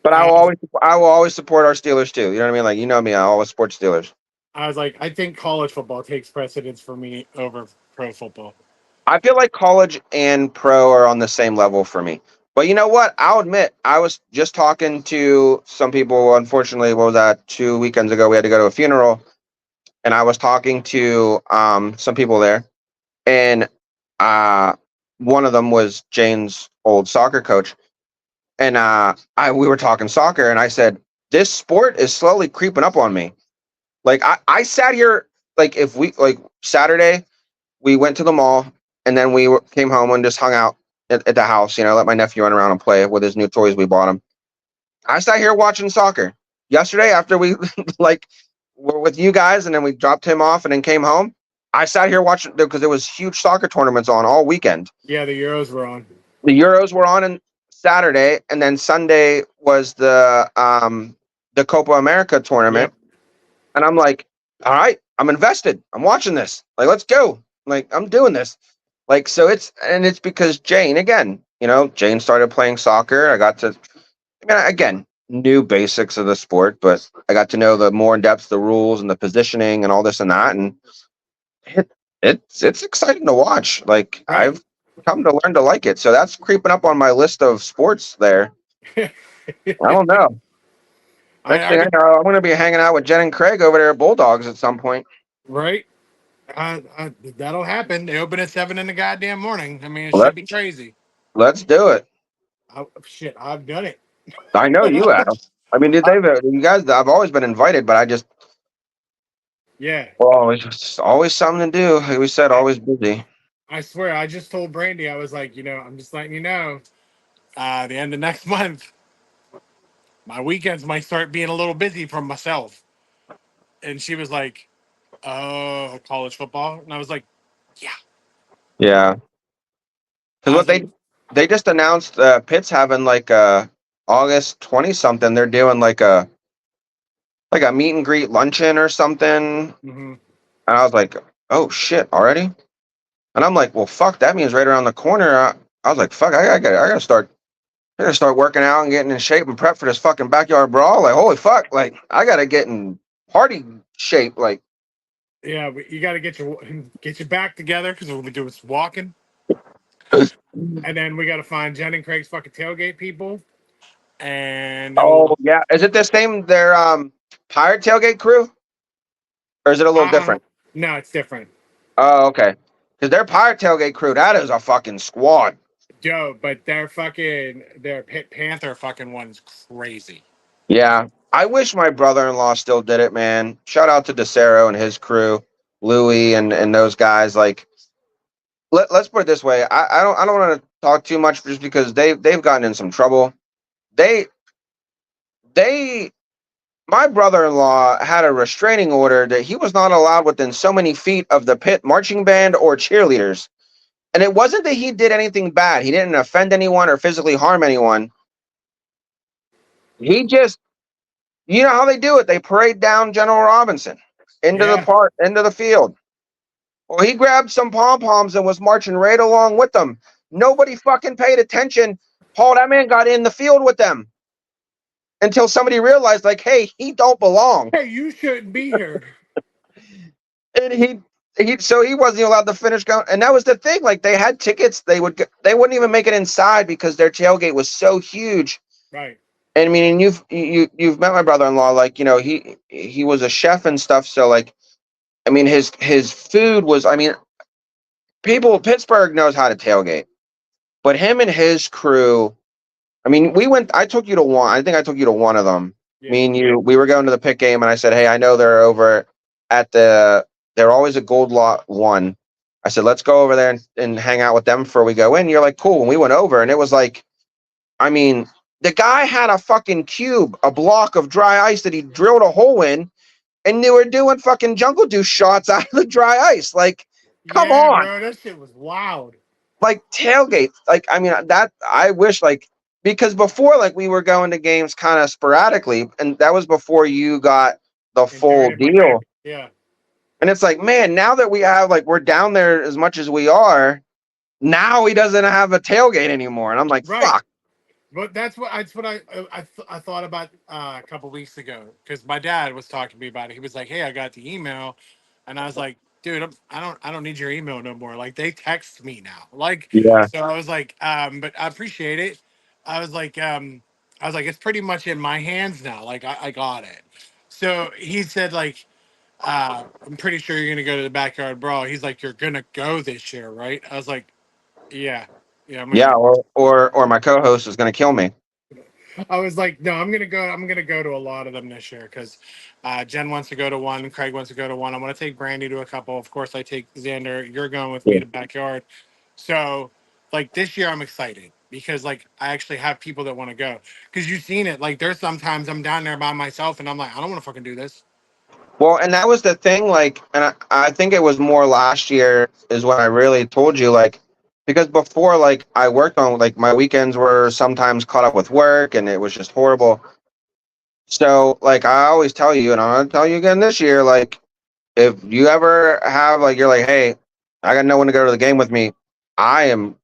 But I was, I will always support our Steelers too. You know what I mean? Like me, I always support Steelers. I was like, I think college football takes precedence for me over pro football. I feel like college and pro are on the same level for me. But you know what? I'll admit, I was just talking to some people. Unfortunately, what was that? 2 weekends ago, we had to go to a funeral, and I was talking to some people there, and uh, one of them was Jane's old soccer coach, and we were talking soccer, and I said, "This sport is slowly creeping up on me." Like I sat here, like if we like Saturday, we went to the mall, and then came home and just hung out at the house. Let my nephew run around and play with his new toys we bought him. I sat here watching soccer yesterday after we like were with you guys, and then we dropped him off, and then came home. I sat here watching because there was huge soccer tournaments on all weekend. Yeah, the Euros were on. The Euros were on, and Saturday, and then Sunday was the Copa America tournament. Yep. And I'm like, all right, I'm invested. I'm watching this. Like, let's go. Like, I'm doing this. Like, so it's because Jane, again, Jane started playing soccer. I got to, again, new basics of the sport, but I got to know the more in depth, the rules and the positioning and all this and that. And it, it's exciting to watch. Like, Right. I've come to learn to like it. So that's creeping up on my list of sports there. I don't know. Next I thing I could, know, I'm going to be hanging out with Jen and Craig over there at Bulldogs at some point. right. That'll happen. They open at 7 in the goddamn morning. I mean, it should Let's be crazy. let's do it. Shit, I've done it. I know you have. I mean, did they? You guys, I've always been invited, but I just Yeah. well, it's just always something to do. Like we said, I, always busy. I swear, I just told Brandy, I was like, I'm just letting you know, the end of next month, my weekends might start being a little busy from myself. And she was like, oh, college football. And I was like, yeah. Yeah, because I what was like, they just announced, Pitt's having like August 20 something. They're doing like a meet and greet luncheon or something. mm-hmm. And I was like, oh shit, already? And I'm like, well, fuck, that means right around the corner. I was like, fuck, I gotta start working out and getting in shape and prep for this fucking backyard brawl. Like, holy fuck, like I gotta get in party shape. Like, Yeah, but you got to get your back together because we'll be doing some walking. And then we got to find Jen and Craig's fucking tailgate people. And then we'll, oh yeah, is it the same? Their pirate tailgate crew, or is it a little uh, different? no, it's different. Oh, okay, because their pirate tailgate crew, that is a fucking squad. Joe, but their Pit Panther fucking one's crazy. Yeah, I wish my brother-in-law still did it, man. Shout out to DeCero and his crew, Louie and those guys. Like, let's put it this way. I don't want to talk too much just because they've gotten in some trouble. They they my brother-in-law had a restraining order that he was not allowed within so many feet of the pit marching band or cheerleaders. And it wasn't that he did anything bad. He didn't offend anyone or physically harm anyone. He just, you know how they do it. They parade down General Robinson into the Yeah. park, into the field. Well, he grabbed some pom poms and was marching right along with them. Nobody fucking paid attention. Paul, that man got in the field with them until somebody realized, like, hey, he don't belong. Hey, you shouldn't be here. And so he wasn't allowed to finish going. And that was the thing. Like they had tickets, they wouldn't even make it inside because their tailgate was so huge. Right. And I mean, you've met my brother-in-law. Like he was a chef and stuff. So like, I mean, his food was. I mean, Pittsburgh knows how to tailgate, but him and his crew. I mean, we went. I took you to one. I think I took you to one of them. Yeah. Me and you. We were going to the pit game, and I said, "Hey, I know they're over at the. They're always a Gold Lot one." I said, "Let's go over there and hang out with them before we go in." You're like, "Cool." And we went over, and it was like, I mean, the guy had a fucking cube, a block of dry ice that he drilled a hole in, and they were doing fucking jungle juice shots out of the dry ice. Like, come Yeah, on. bro, that shit was wild. Like tailgate. Like, I mean, that I wish like because before like we were going to games kind of sporadically, and that was before you got the full Inherited my deal. family. Yeah. And it's like, man, now that we have like we're down there as much as we are, now he doesn't have a tailgate anymore. And I'm like, Right. fuck. But I thought about a couple weeks ago because my dad was talking to me about it. He was like, "Hey, I got the email," and I was like, "Dude, I don't need your email no more. Like they text me now. Like Yeah. so I was like, but I appreciate it. I was like, it's pretty much in my hands now. Like I got it. So he said like, I'm pretty sure you're gonna go to the backyard brawl. He's like, you're gonna go this year, right? I was like, yeah, yeah, I'm gonna Yeah, go. or my co-host is gonna kill me. I was like, no, I'm gonna go. I'm gonna go to a lot of them this year because Jen wants to go to one. Craig wants to go to one. I'm gonna take Brandy to a couple. Of course, I take Xander. You're going with me Yeah. to backyard. So, like this year, I'm excited because like I actually have people that want to go. Because you've seen it. Like there's sometimes I'm down there by myself and I'm like, I don't want to fucking do this. Well, and that was the thing, like, and I think it was more last year is when I really told you, like, because before, like, I worked on, like, my weekends were sometimes caught up with work and it was just horrible. So, like, I always tell you, and I'm gonna tell you again this year, like, if you ever have, like, you're like, hey, I got no one to go to the game with me, I am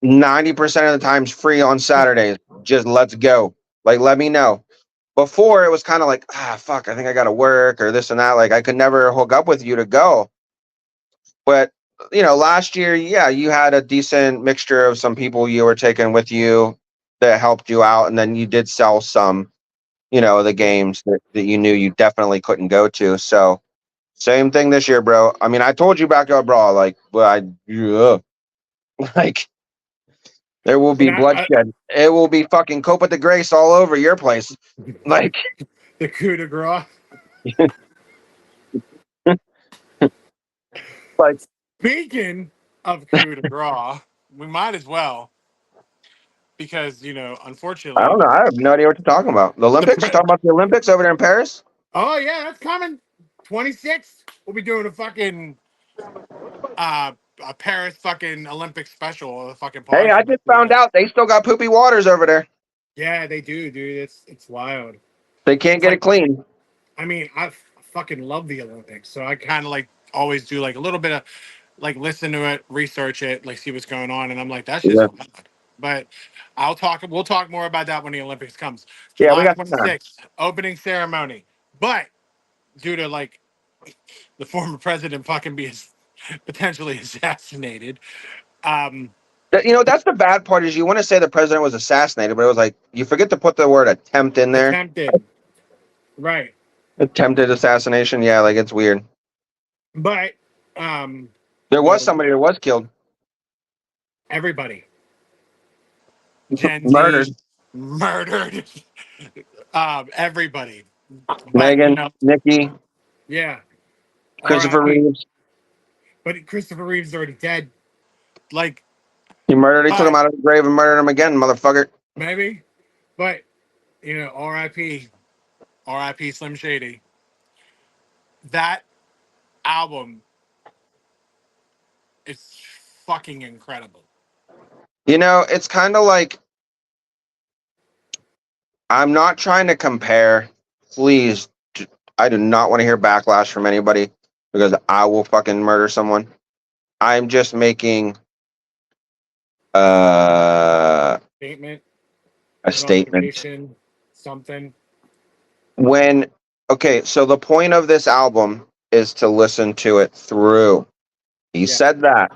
90% of the times free on Saturdays. Just let's go. Like, let me know. Before it was kind of like, fuck, I think I got to work or this and that. Like, I could never hook up with you to go. But, last year, yeah, you had a decent mixture of some people you were taking with you that helped you out. And then you did sell some, the Yeah. games that you knew you definitely couldn't go to. So, same thing this year, bro. I mean, I told you Backyard Brawl, like, yeah, like, there will And be bloodshed. It will be fucking Copa de Grace all over your place. Like, the coup de grace. like Speaking of coup de grace, we might as well because I don't unfortunately, know. I have no idea what you're talking about. The the Olympics? pre- Talking about the Olympics over there in Paris? oh yeah, that's coming. 26th, we'll be doing a fucking uh a Paris fucking Olympic special, a fucking Hey, I podcast. just found out they still got poopy waters over there. Yeah, they do, dude. It's wild. They can't It's get it like, clean. I mean, fucking love the Olympics, so I kind of like always do like a little bit of like listen to it, research it, like see what's going on, and I'm like, that's just Yeah, wild. But we'll talk more about that when the Olympics comes. yeah, we July got some time. 26th, opening ceremony. But due to like the former president fucking being potentially assassinated, um, That's the bad part is you want to say the president was assassinated, but it was like you forget to put the word attempt in there. attempted, right? Attempted assassination. Yeah, like it's weird. But um, There you was know, somebody that was killed, everybody, Gen murdered. Z, murdered, everybody. But Megan, Nikki, yeah, Christopher R.I.P. Reeves. But Christopher Reeves is already dead. Like, He murdered. He took him but out of the grave and murdered him again, motherfucker. maybe, but R.I.P. R.I.P. Slim Shady. That album is fucking incredible. It's kind of like I'm not trying to compare. Please, I do not want to hear backlash from anybody because I will fucking murder someone. I'm just making uh, Statement, a an statement. observation, something. When okay, so the point of this album is to listen to it through. He Yeah, said that.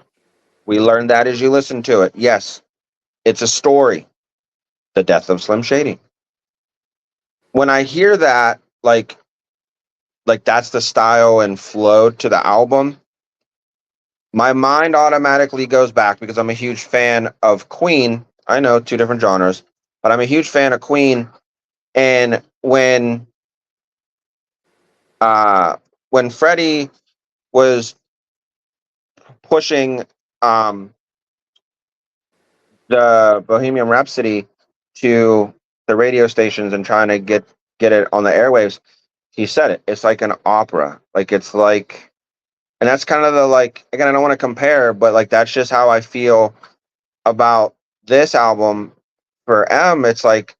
We learned that as you listen to it. Yes, it's a story. The death of Slim Shady. When I hear that, like that's the style and flow to the album, my mind automatically goes back because I'm a huge fan of Queen. I know two different genres, but I'm a huge fan of Queen. And when Freddie was pushing um, the Bohemian Rhapsody to the radio stations and trying to get it on the airwaves, he said it. It's like an opera. Like it's like, and that's kind of the like. Again, I don't want to compare, but like that's just how I feel about this album. For M, it's like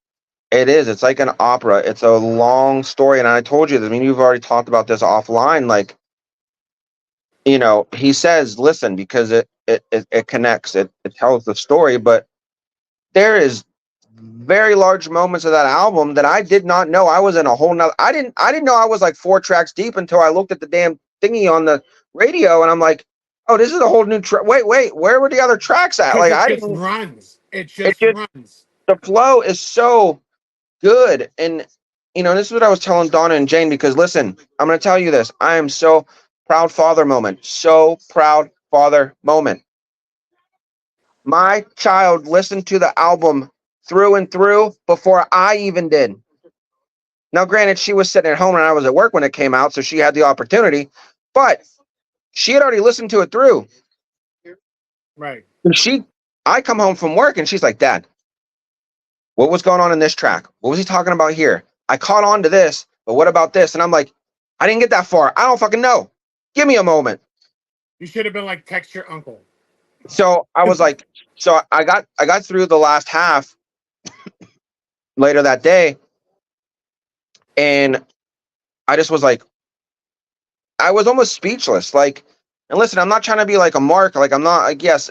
it is. It's like an opera. It's a long story, and I told you. I mean, you've already talked about this offline. Like, he says, "Listen," because it connects. It tells the story, but there is very large moments of that album that I did not know. I was in a whole nother. I didn't know I was like 4 tracks deep until I looked at the damn thingy on the radio, and I'm like, oh, this is a whole new track. Wait, where were the other tracks at? because Like it I just didn't. runs. It It just just runs. the flow is so good. And this is what I was telling Donna and Jane because listen, I'm gonna tell you this. I am so proud father moment. So proud father moment. My child listened to the album through and through before I even did. Now, granted, she was sitting at home and I was at work when it came out, so she had the opportunity, but she had already listened to it through. Right. And I come home from work and she's like, Dad, what was going on in this track? What was he talking about here? I caught on to this, but what about this? And I'm like, I didn't get that far. I don't fucking know. Give me a moment. You should have been like, text your uncle. So I was like, so I got through the last half later that day, and I just was like, I was almost speechless. Like, and listen, I'm not trying to be like a mark. Like, I'm not. Like, yes,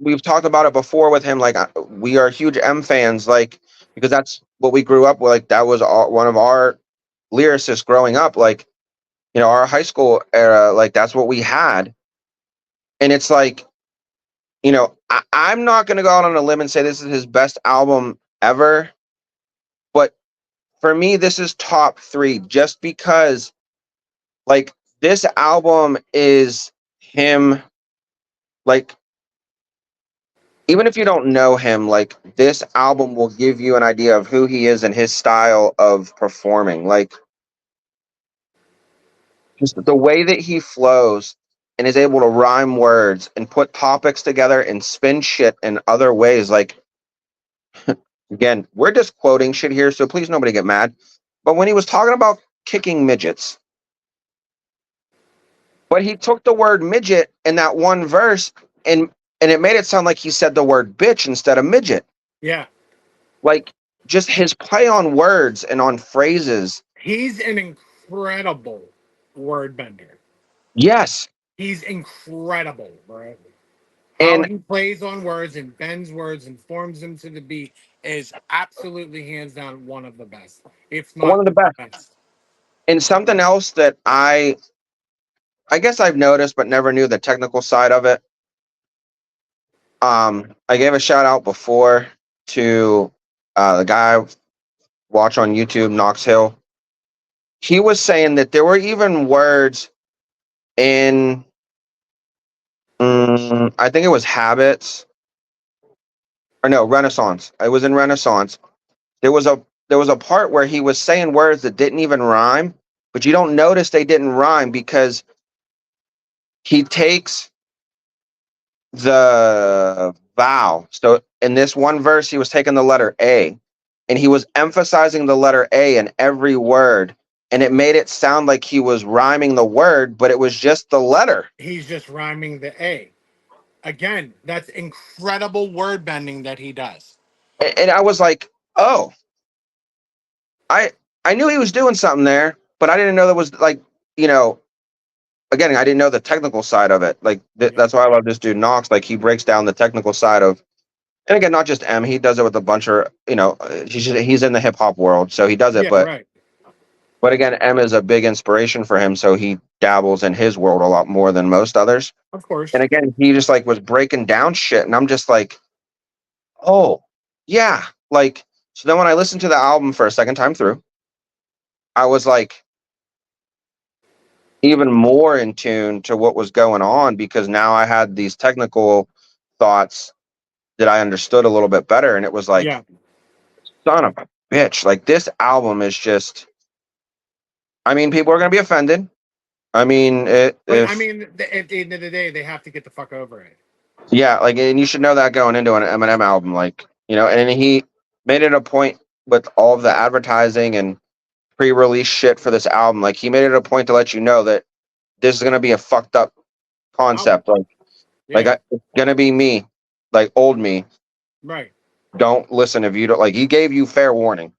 we've talked about it before with him. Like, we are huge M fans. Like, because that's what we grew up with. Like, that was one of our lyricists growing up. Like, our high school era. Like, that's what we had. And it's like, I'm not going to go out on a limb and say this is his best album ever, but for me, this is top three just because, like, this album is him. Like, even if you don't know him, like, this album will give you an idea of who he is and his style of performing. Like, just the way that he flows and is able to rhyme words and put topics together and spin shit in other ways. Like, again, we're just quoting shit here, so please nobody get mad. But when he was talking about kicking midgets, but he took the word midget in that one verse and it made it sound like he said the word bitch instead of midget. Yeah. Like, just his play on words and on phrases. He's an incredible word bender. Yes. He's incredible, bro. How And he plays on words and bends words and forms them to the beat is absolutely hands down one of the best, if one not of the the best. best. And something else that I guess I've noticed but never knew the technical side of it. I gave a shout out before to the guy I watch on YouTube, Knox Hill. He was saying that there were even words in I think it was Habits, or no, Renaissance. It was in Renaissance. There was a there was a part where he was saying words that didn't even rhyme, but you don't notice they didn't rhyme because he takes the vowel. So in this one verse, he was taking the letter A, and he was emphasizing the letter A in every word, and it made it sound like he was rhyming the word, but it was just the letter. He's just rhyming the A. Again, that's incredible word bending that he does. And I was like, oh, I I knew he was doing something there, but I didn't know that was like, you know, again, I didn't know the technical side of it. Like Yeah. that's why I love this dude Knox. Like he breaks down the technical side of, and again, not just M. He does it with a bunch of, he's in the hip hop world, so he does it. Yeah, But right. again, M is a big inspiration for him, so he dabbles in his world a lot more than most others. Of And course. again, he just like was breaking down shit, and I'm just like, oh yeah, like. So then when I listened to the album for a second time through, I was like even more in tune to what was going on because now I had these technical thoughts that I understood a little bit better. And it was like, Yeah. son of a bitch. Like this album is just, I mean, people are going to be offended. I mean, But I if, mean, at the end of the day, they have to get the fuck over it. yeah, like, and you should know that going into an Eminem album, like, and he made it a point with all of the advertising and pre release shit for this album. Like, he made it a point to let you know that this is going to be a fucked up Album. concept. Yeah. It's going to be me, like old me. Right. Don't listen if you don't like. He gave you fair warning,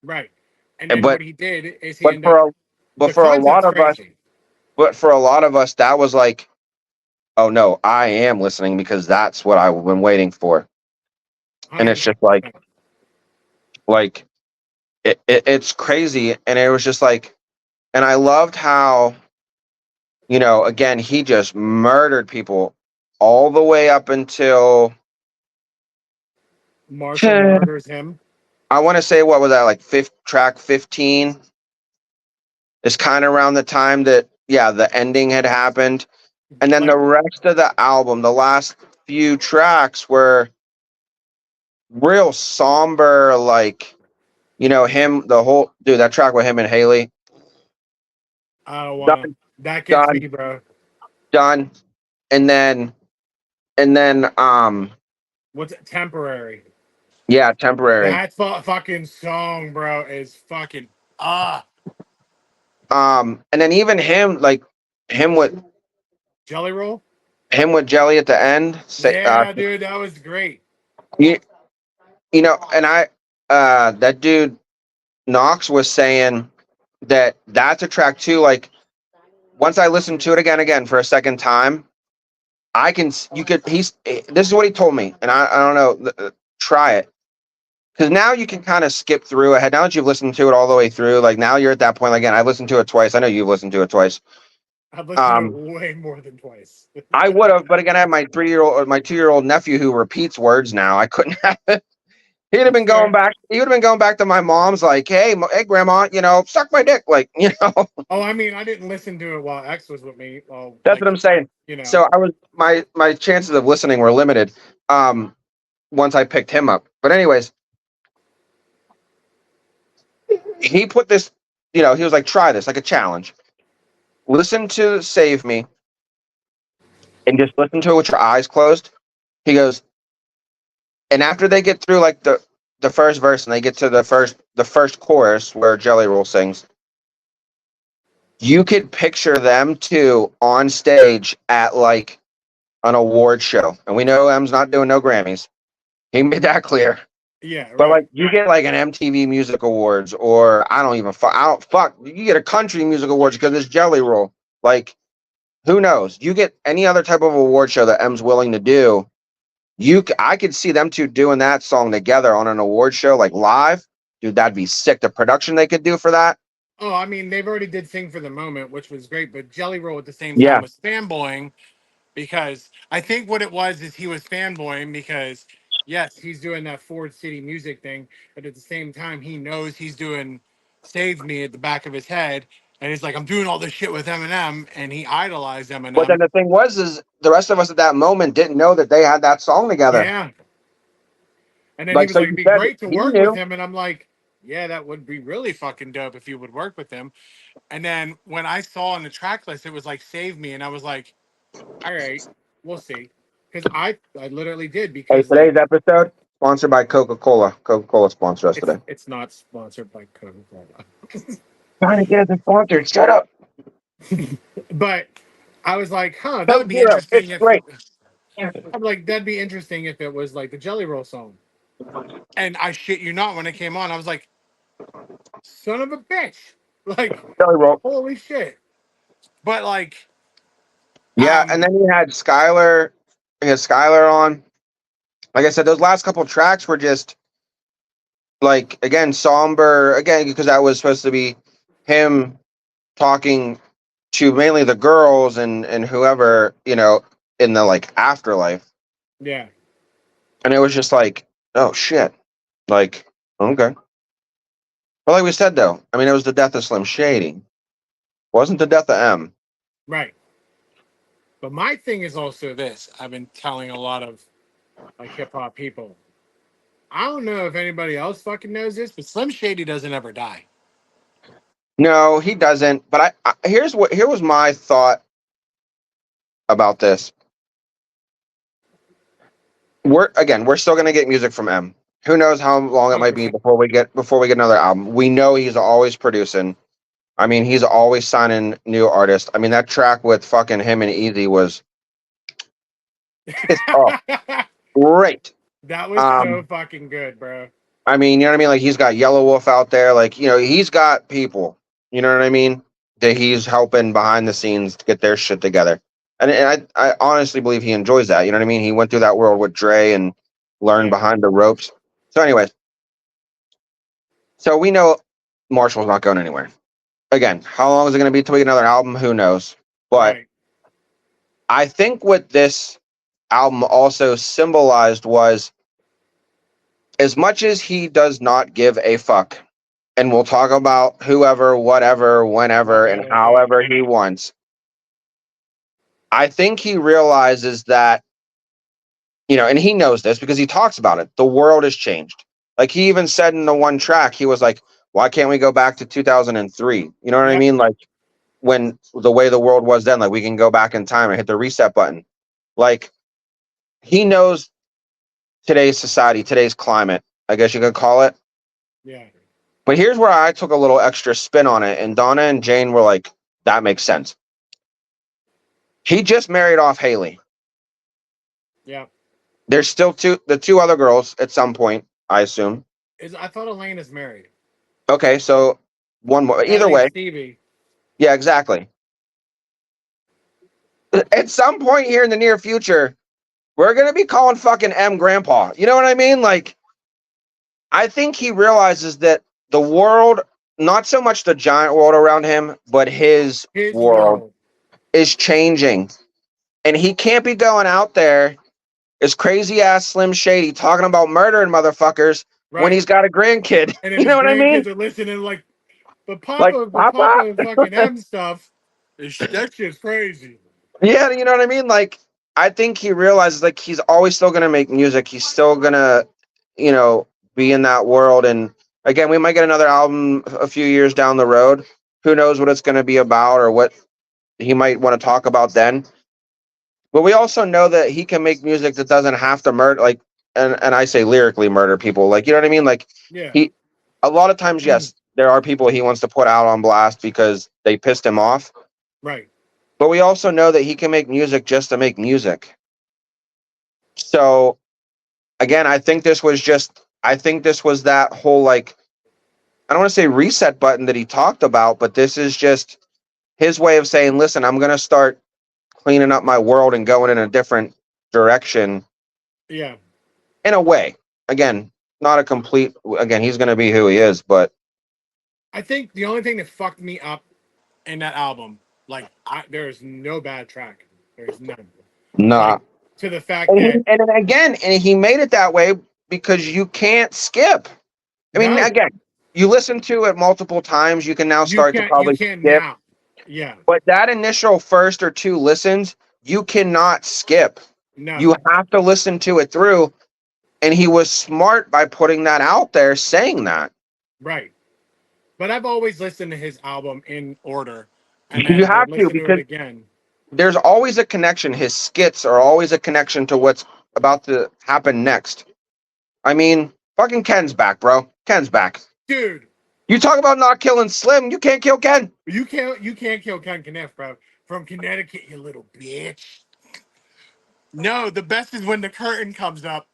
Right. And and then what he did is he but ended for up. a but The for a lot concept's of us, crazy. that was like, oh no, I am listening because that's what I've been waiting for. And it's just 110%. like it's crazy, and it was just like, and I loved how again he just murdered people all the way up until Marshall murders him. I want to say what was that like fifth track 15 is kind of around the time that the ending had happened. And then Like, the rest of the album, the last few tracks were real somber, like, him, the whole dude, that track with him and Haley. I don't wanna. Done, That gets done, me, bro. done. And then What's temporary? yeah, temporary. That fucking song, bro, is fucking ah And then even him, like him with Jelly Roll. him with Jelly at the end. Yeah, dude, that was great. You, you know, and that dude Knox was saying that that's a track too. Like once I listened to it again for a second time, I can you could this is what he told me, and I don't know. Try it because now you can kind of skip through ahead. Now that you've listened to it all the way through, like now you're at that point. Again, I listened to it twice. I know you've listened to it twice. I've listened to it Um, way more than twice. I would have, but again, I have my 3 year old, my 2 year old nephew who repeats words now. I couldn't have it. He'd have That's been going fair. back. He would have been going back to my mom's, like, "Hey, grandma, suck my dick," like, Oh, I mean, I didn't listen to it while X was with me. Well, That's what like, I'm saying. you know. So I was my chances of listening were limited. Um, once I picked him up, but anyways, he put this. He was like, "Try this, like a challenge. Listen to Save Me, and just listen to it with your eyes closed." He goes, and after they get through like the first verse and they get to the first chorus where Jelly Roll sings, you could picture them two on stage at like an award show. And we know M's not doing no Grammys. He made that clear. Yeah, But like right. you get like an MTV Music Awards, or I don't even fuck. I don't fuck. You get a Country Music Awards because it's Jelly Roll. Like who knows? You get any other type of award show that M's willing to do. I could see them two doing that song together on an award show, like live. Dude, that'd be sick. The production they could do for that. Oh, I mean, they've already did Sing for the Moment, which was great, but Jelly Roll at the same time Yeah. was fanboying because I think what it was is he was fanboying because yes, he's doing that Ford City music thing, but at the same time he knows he's doing Save Me at the back of his head, and he's like, I'm doing all this shit with Eminem, and he idolized But then Eminem. the thing was, is the rest of us at that moment didn't know that they had that song together. Yeah. And then he Like was so, like, you it'd be said great to he work with knew. him. And I'm like, yeah, that would be really fucking dope if you would work with him. And then when I saw on the track list, it was like Save Me. And I was like, all right, we'll see. Because I literally did Hey, because today's like episode sponsored by Coca-Cola. Coca-Cola sponsor us today. it's not sponsored by Coca-Cola. Trying to get us sponsored. Shut up. But I was like, huh, that would Coke be Zero. It's interesting if great. I'm like, that'd be interesting if it was like the Jelly Roll song. And I shit you not, when it came on, I was like, son of a bitch. Like, Jelly Roll. holy shit. But like, Yeah, and um, then he had Skylar. He had Skylar on. Like I said, those last couple tracks were just like again somber. Again, because that was supposed to be him talking to mainly the girls and whoever in the like afterlife. yeah, And it was just like, oh shit, like okay. But like we said though, I mean, it was the death of Slim Shady, wasn't the death of M. right. But my thing is also this. I've been telling a lot of like hip hop people. I don't know if anybody else fucking knows this, but Slim Shady doesn't ever die. No, he doesn't. But here was my thought about this. We're still gonna get music from M. Who knows how long it might be 100%. before we get another album. We know he's always producing. I mean, he's always signing new artists. I mean, that track with fucking him and Easy was pissed off. Great. That was so Um, fucking good, bro. I mean, you know what I mean? Like he's got Yellow Wolf out there. Like, he's got people, you know what I mean? That he's helping behind the scenes to get their shit together. And I honestly believe he enjoys that. You know what I mean? He went through that world with Dre and learned Yeah, behind the ropes. So, anyways, so we know Marshall's not going anywhere. Again, how long is it going to be till we get another album? Who knows? But right. I think what this album also symbolized was as much as he does not give a fuck, and we'll talk about whoever, whatever, whenever, and Whatever, yeah. however he wants, I think he realizes that, and he knows this because he talks about it. The world has changed. Like he even said in the one track, he was like, why can't we go back to 2003? You know what I Yep, mean? Like when the way the world was then, like we can go back in time and hit the reset button. Like he knows today's society, today's climate, I guess you could call it. yeah. But here's where I took a little extra spin on it, and Donna and Jane were like, that makes sense. He just married off Haley. Yeah. There's still the two other girls at some point, I assume. Is I thought Elaine is married. Okay, so one more. At Either least way, Stevie. yeah, exactly. At some point here in the near future, we're gonna be calling fucking M grandpa. You know what I mean? Like, I think he realizes that the world, not so much the giant world around him, but his His world world. is changing. And he can't be going out there as crazy ass Slim Shady talking about murdering motherfuckers when Right. he's got a grandkid. And then You his know what I mean? grandkids are listening like, Like, but Papa? Papa fucking M stuff. That shit's crazy. Yeah, you know what I mean? Like, I think he realizes like he's always still gonna make music. He's still gonna, you know, be in that world. And again, we might get another album a few years down the road. Who knows what it's gonna be about or what he might want to talk about then. But we also know that he can make music that doesn't have to murder like and I say lyrically murder people. Like, you know what I mean? Like Yeah. he a lot of times, yes, there are people he wants to put out on blast because they pissed him off. Right. But we also know that he can make music just to make music. So again, I think this was that whole like I don't want to say reset button that he talked about, but this is just his way of saying, listen, I'm gonna start cleaning up my world and going in a different direction Yeah. in a way. Again, not a complete again, he's gonna be who he is, but I think the only thing that fucked me up in that album, like there is no bad track. There's none. Like nah. to the fact that And again, and he made it that way because you can't skip. I mean, no, again, you listen to it multiple times, you can now start to you probably can't skip. now. Yeah. But that initial first or two listens, you cannot skip. No. You have to listen to it through. And he was smart by putting that out there, saying that. Right. But I've always listened to his album in order, and You then I would have to listen to it because again. there's always a connection. His skits are always a connection to what's about to happen next. I mean, fucking Ken's back, bro. Ken's back. Dude, You talk about not killing Slim, you can't kill Ken. you can't kill Ken Kniff, bro. From Connecticut, you little bitch. No, the best is when the curtain comes up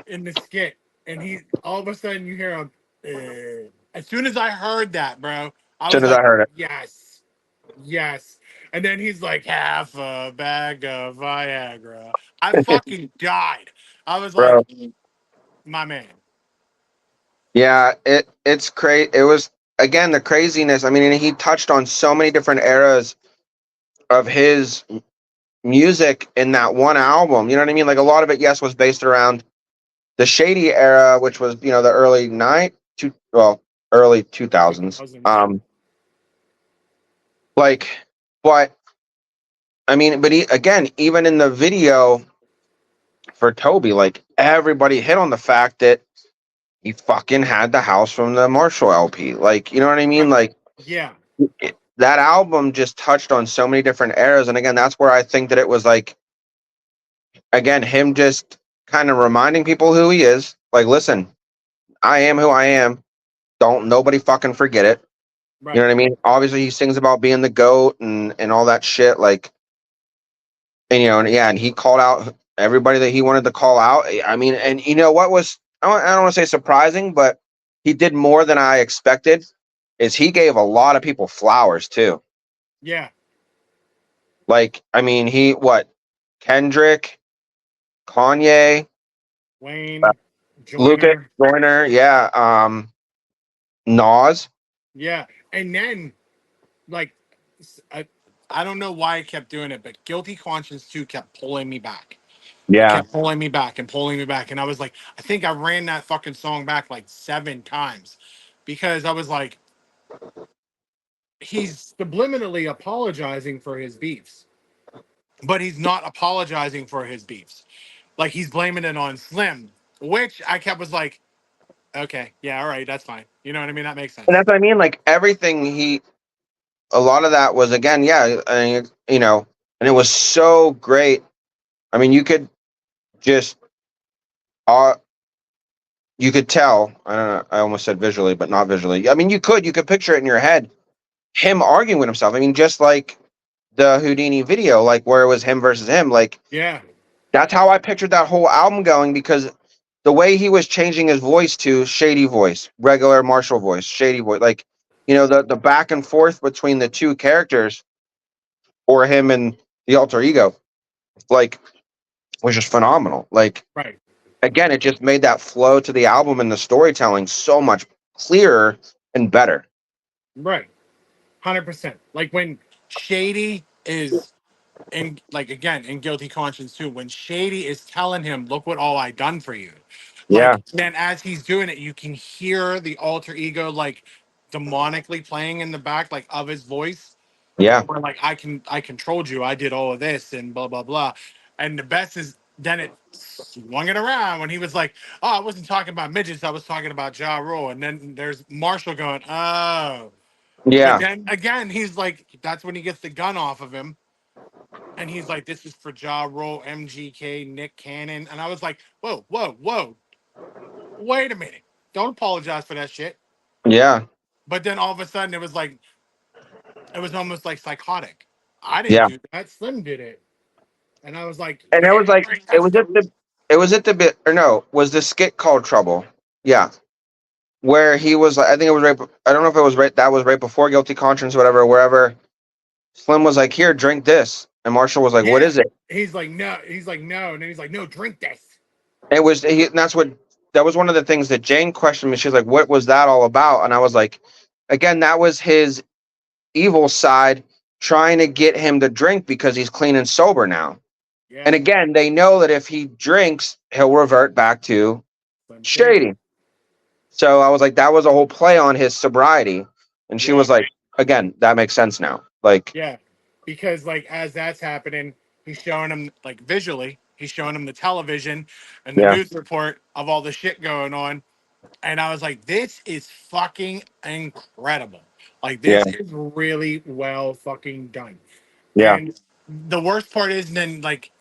in the skit, and he all of a sudden you hear him. As soon as I heard that, bro, I As soon was as I like, heard it, yes, yes. And then he's like, half a bag of Viagra. I fucking died. I was like, bro. my man. Yeah, it's crazy. It was again the craziness. I mean, and he touched on so many different eras of his music in that one album. You know what I mean? Like a lot of it, yes, was based around the Shady era, which was the early early 2000s. 2000s. Like, but I mean, but he, again, even in the video for Toby, like everybody hit on the fact that he fucking had the house from the Marshall LP. Like, you know what I mean? Right. Like Yeah. that album just touched on so many different eras, and again, that's where I think that it was like again him just kind of reminding people who he is. Like, listen, I am who I am. Don't nobody fucking forget it. You know Right. what I mean? Obviously, he sings about being the goat and all that shit. Like, and and yeah, and he called out everybody that he wanted to call out. I mean, and you know what was I don't want to say surprising, but he did more than I expected. Is he gave a lot of people flowers too. Yeah. Like, I mean, he what Kendrick, Kanye, Wayne, Lucas Joyner. Joyner, yeah, Nas, Yeah. And then, like, I, I don't know why I kept doing it, but Guilty Conscience 2 kept pulling me back. It yeah. kept pulling me back and pulling me back. And I was like, I think I ran that fucking song back like 7 times because I was like, he's subliminally apologizing for his beefs, but he's not apologizing for his beefs. Like, he's blaming it on Slim, which I kept was like, okay, yeah, all right, that's fine. You know what I mean? That makes And sense. that's what I mean. Like everything a lot of that was again, yeah, and it was so great. I mean, just, uh, you could tell. I don't know. I almost said visually, but not visually. I mean, you could picture it in your head, him arguing with himself. I mean, just like the Houdini video, like where it was him versus him. Like Yeah. That's how I pictured that whole album going because the way he was changing his voice to shady voice, regular Marshall voice, shady voice, like the back and forth between the two characters or him and the alter ego, like was just phenomenal. Like Right. again, it just made that flow to the album and the storytelling so much clearer and better. Right. 100%. Like when Shady is in, like, again, in Guilty Conscience too, when Shady is telling him, "Look what all I done for you," Yeah, like then as he's doing it, you can hear the alter ego like demonically playing in the back, like of his voice, yeah, or like I controlled you, I did all of this, and blah blah blah. And the best is then it swung it around when he was like, "Oh, I wasn't talking about midgets, I was talking about Ja Rule." And then there's Marshall going, "Oh." But yeah, then again, he's like, that's when he gets the gun off of him. And he's like, "This is for Ja Rule, MGK, Nick Cannon." And I was like, whoa, whoa, whoa. Wait a minute. Don't apologize for that shit. yeah, But then all of a sudden it was like, it was almost like psychotic. I didn't yeah. do that. Slim did it. And I was like, And it was like right, it that's was at the the bit or no, was the skit called Trouble? Yeah. Where he was like I think it was right I don't know if it was right that was right before Guilty Conscience or whatever, wherever Slim was like, "Here, drink this." And Marshall was like, "What yeah. is it?" He's like, no. He's like, no. And then he's like, no, drink this. And that's what that was one of the things that Jane questioned me. She's like, "What was that all about?" And I was like, again, that was his evil side trying to get him to drink because he's clean and sober now. And Yeah. again, they know that if he drinks, he'll revert back to Slim Shady. shady. So I was like, that was a whole play on his sobriety. And she was Yeah. like, again, that makes sense now. Like, Yeah. Because like as that's happening, he's showing him like visually, he's showing him the television and the yeah, news report of all the shit going on. And I was like, this is fucking incredible. Like yeah, this is really well fucking done. yeah, And the worst part is then like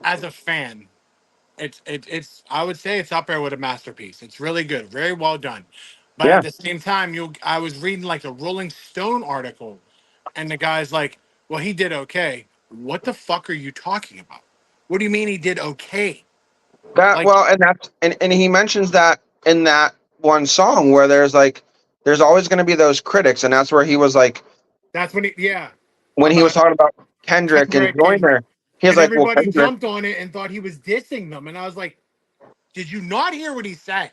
as a fan, it's I would say it's up there with a masterpiece. It's really good, very well done. But yeah. at the same time, you I was reading like a Rolling Stone article, and the guy's like, "Well, he did okay." What the fuck are you talking about? What do you mean he did okay? That Like well, and that's and he mentions that in that one song where there's like there's always going to be those critics, and that's where he was like that's when he, yeah, when he was about talking about Kendrick and Kendrick Joyner, he was and like, well, everybody Kendrick. jumped on it and thought he was dissing them, and I was like, "Did you not hear what he said?"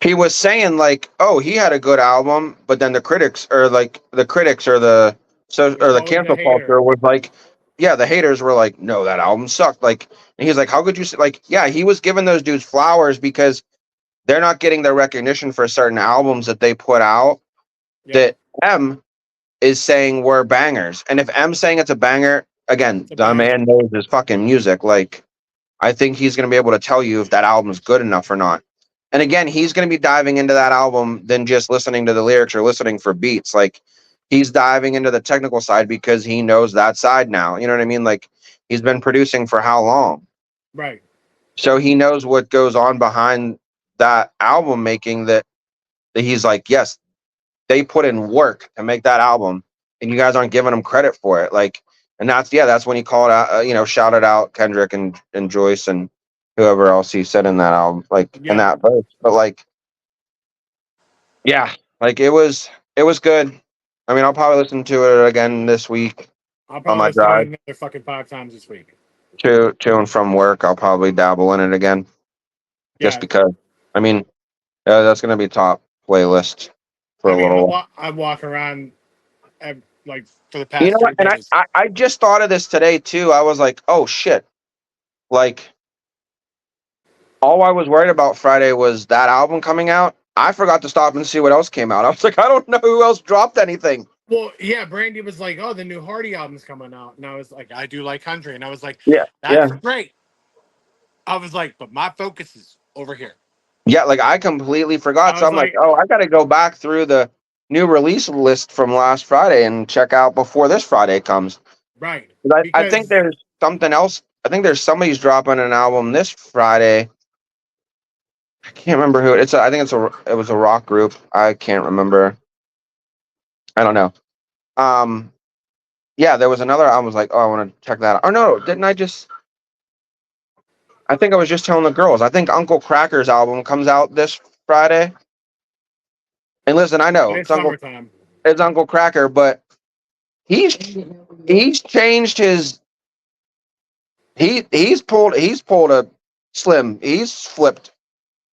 He was saying like, oh, he had a good album, but then the critics or It was or the always a cancel hater. culture was like, yeah, the haters were like, no, that album sucked. Like, and he's like, how could you like, yeah, he was giving those dudes flowers because they're not getting the recognition for certain albums that they put out Yeah, that M is saying were bangers. And if M's saying it's a banger, again, it's a the banger. man knows his fucking music. Like, I think he's going to be able to tell you if that album's good enough or not. And again, he's going to be diving into that album than just listening to the lyrics or listening for beats. Like he's diving into the technical side because he knows that side now. You know what I mean? Like he's been producing for how long? Right. So he knows what goes on behind that album making that he's like, yes, they put in work to make that album and you guys aren't giving them credit for it. Like, and that's when he called out, shouted out Kendrick and Joyce and whoever else he said in that album, like in Yeah, that verse. But like, yeah, like it was good. I mean, I'll probably listen to it again this week I'll on probably my listen to it drive another fucking 5 times this week. to and from work. I'll probably dabble in it again just Yeah, because. I mean, that's gonna be top playlist for I a mean, little. I walk around like for the You know past what? three And days. I just thought of this today too. I was like, oh shit, like all I was worried about Friday was that album coming out. I forgot to stop and see what else came out. I was like, I don't know who else dropped anything. Well, yeah, Brandy was like, "Oh, the new Hardy album's coming out," and I was like, "I do like country," and I was like, Yeah, "That's yeah, great." I was like, "But my focus is over here." yeah. Like I completely forgot. I So was I'm like, like, oh, I got to go back through the new release list from last Friday and check out before this Friday comes. "Right," 'Cause I think because there's something else. I think there's somebody's dropping an album this Friday. I can't remember who. I think it was a rock group. I can't remember. I don't know. Um, yeah, there was another. I was like, oh, I want to check that out. Oh no, didn't I just? I think I was just telling the girls. I think Uncle Cracker's album comes out this Friday. And listen, I know It's summertime. it's Uncle Cracker, but he's he's changed his he's pulled a Slim. He's flipped.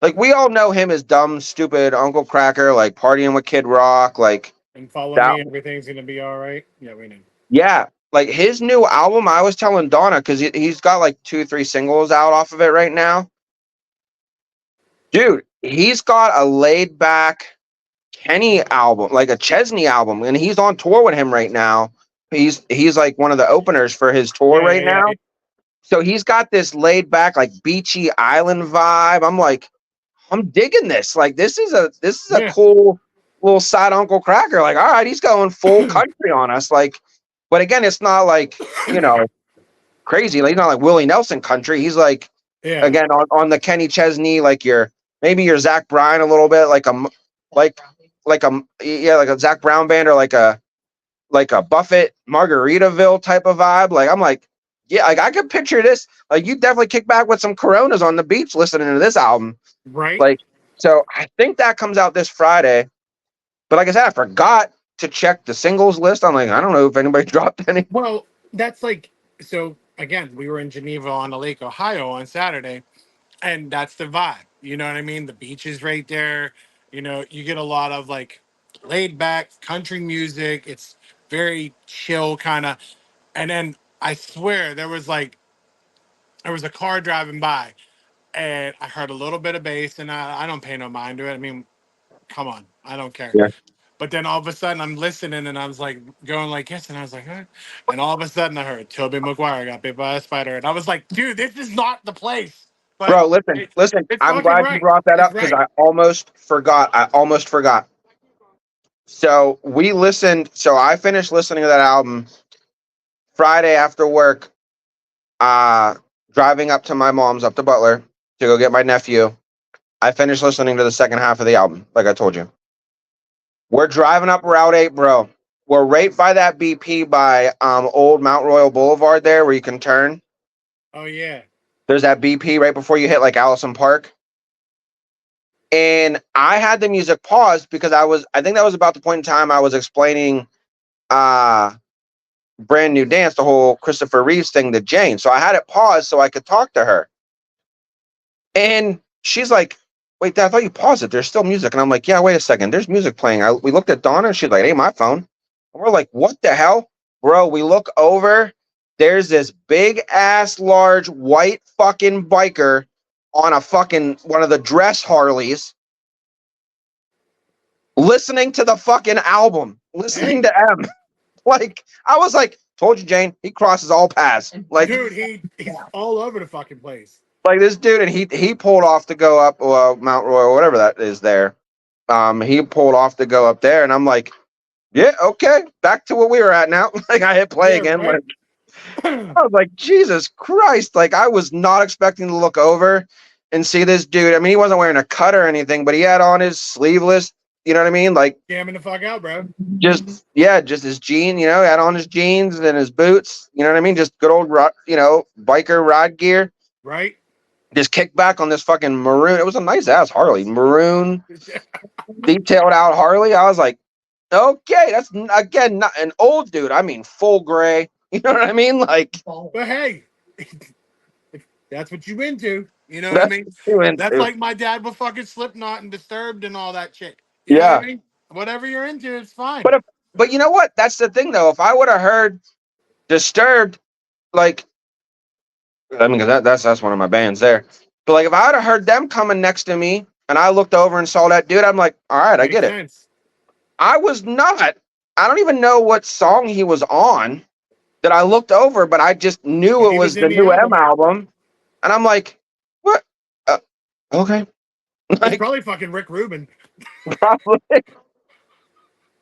Like we all know him as dumb, stupid Uncle Cracker, like partying with Kid Rock, like And follow that. me, everything's gonna be all right. Yeah, we know. Yeah, like his new album. I was telling Donna because he's got like 2, 3 singles out off of it right now. Dude, he's got a laid back Kenny album, like a Chesney album, and he's on tour with him right now. He's like one of the openers for his tour Yeah, right yeah, now. yeah, So he's got this laid back, like beachy island vibe. I'm like, I'm digging this. Like this is a yeah. cool little side Uncle Cracker. Like, all right, he's going full country on us. Like, but again, it's not like, crazy. Like he's not like Willie Nelson country. He's like Yeah, again on the Kenny Chesney, like maybe your Zach Bryan a little bit, like like a Zach Brown band or like a Buffett Margaritaville type of vibe. Like I'm like, yeah, like I could picture this. Like you definitely kick back with some Coronas on the beach listening to this album. right. Like so, I think that comes out this Friday. But like I said, I forgot to check the singles list. I'm like, I don't know if anybody dropped any. Well, that's like so. Again, we were in Geneva on the Lake, Ohio, on Saturday, and that's the vibe. You know what I mean? The beach is right there. You know, you get a lot of like laid back country music. It's very chill kind of. And then I swear there was a car driving by, and I heard a little bit of bass, and I don't pay no mind to it. I mean, come on, I don't care. Yeah, But then all of a sudden I'm listening and I was like going like yes, and I was like, huh? And all of a sudden I heard Toby Maguire got bit by a spider, and I was like, dude, this is not the place. But bro, listen, it's listen. it's I'm fucking glad you right. brought that It's up because right. I almost forgot. So we listened. So I finished listening to that album Friday after work. Uh, Driving up to my mom's up to Butler to go get my nephew. I finished listening to the second half of the album, like I told you. We're driving up Route 8, bro. We're right by that BP by old Mount Royal Boulevard there where you can turn. Oh yeah. There's that BP right before you hit like Allison Park. And I had the music paused because I think that was about the point in time I was explaining uh Brand New Dance, the whole Christopher Reeves thing to Jane. So I had it paused so I could talk to her. And she's like, wait, Dad, I thought you paused it. There's still music. And I'm like, yeah, wait a second. There's music playing. We looked at Donna and she's like, hey, my phone. And we're like, what the hell? Bro, we look over. There's this big ass, large, white fucking biker on a fucking one of the dress Harleys listening to the fucking album, listening Hey, to M. Like, I was like, told you, Jane, he crosses all paths. dude, he's all over the fucking place. Like this dude, and he pulled off to go up Mount Royal, whatever that is there. He pulled off to go up there, and I'm like, yeah, okay, back to where we were at now. Like I hit play Yeah, again. Like right. I was like, Jesus Christ! Like I was not expecting to look over and see this dude. I mean, he wasn't wearing a cut or anything, but he had on his sleeveless. You know what I mean? Like Jamming the fuck out, bro. just his jean. He had on his jeans and his boots. You know what I mean? Just good old, biker ride gear. Right. Just kicked back on this fucking maroon. It was a nice ass Harley, maroon detailed out Harley. I was like, okay, that's again not an old dude. I mean, full gray. You know what I mean? Like But hey, if that's what you into. You know what I that's mean? too That's into. like my dad with fucking Slipknot and Disturbed and all that shit. You know what I Yeah, mean? Whatever you're into, it's fine. but but you know what? That's the thing though. If I would have heard Disturbed, like I mean, 'cause that's one of my bands there. But like, if I would have heard them coming next to me, and I looked over and saw that dude, I'm like, all right, I Makes get it. sense. I was not. I don't even know what song he was on that I looked over, but I just knew But it he was was the in the new M album. album, and I'm like, what? Okay, It's like probably fucking Rick Rubin, probably.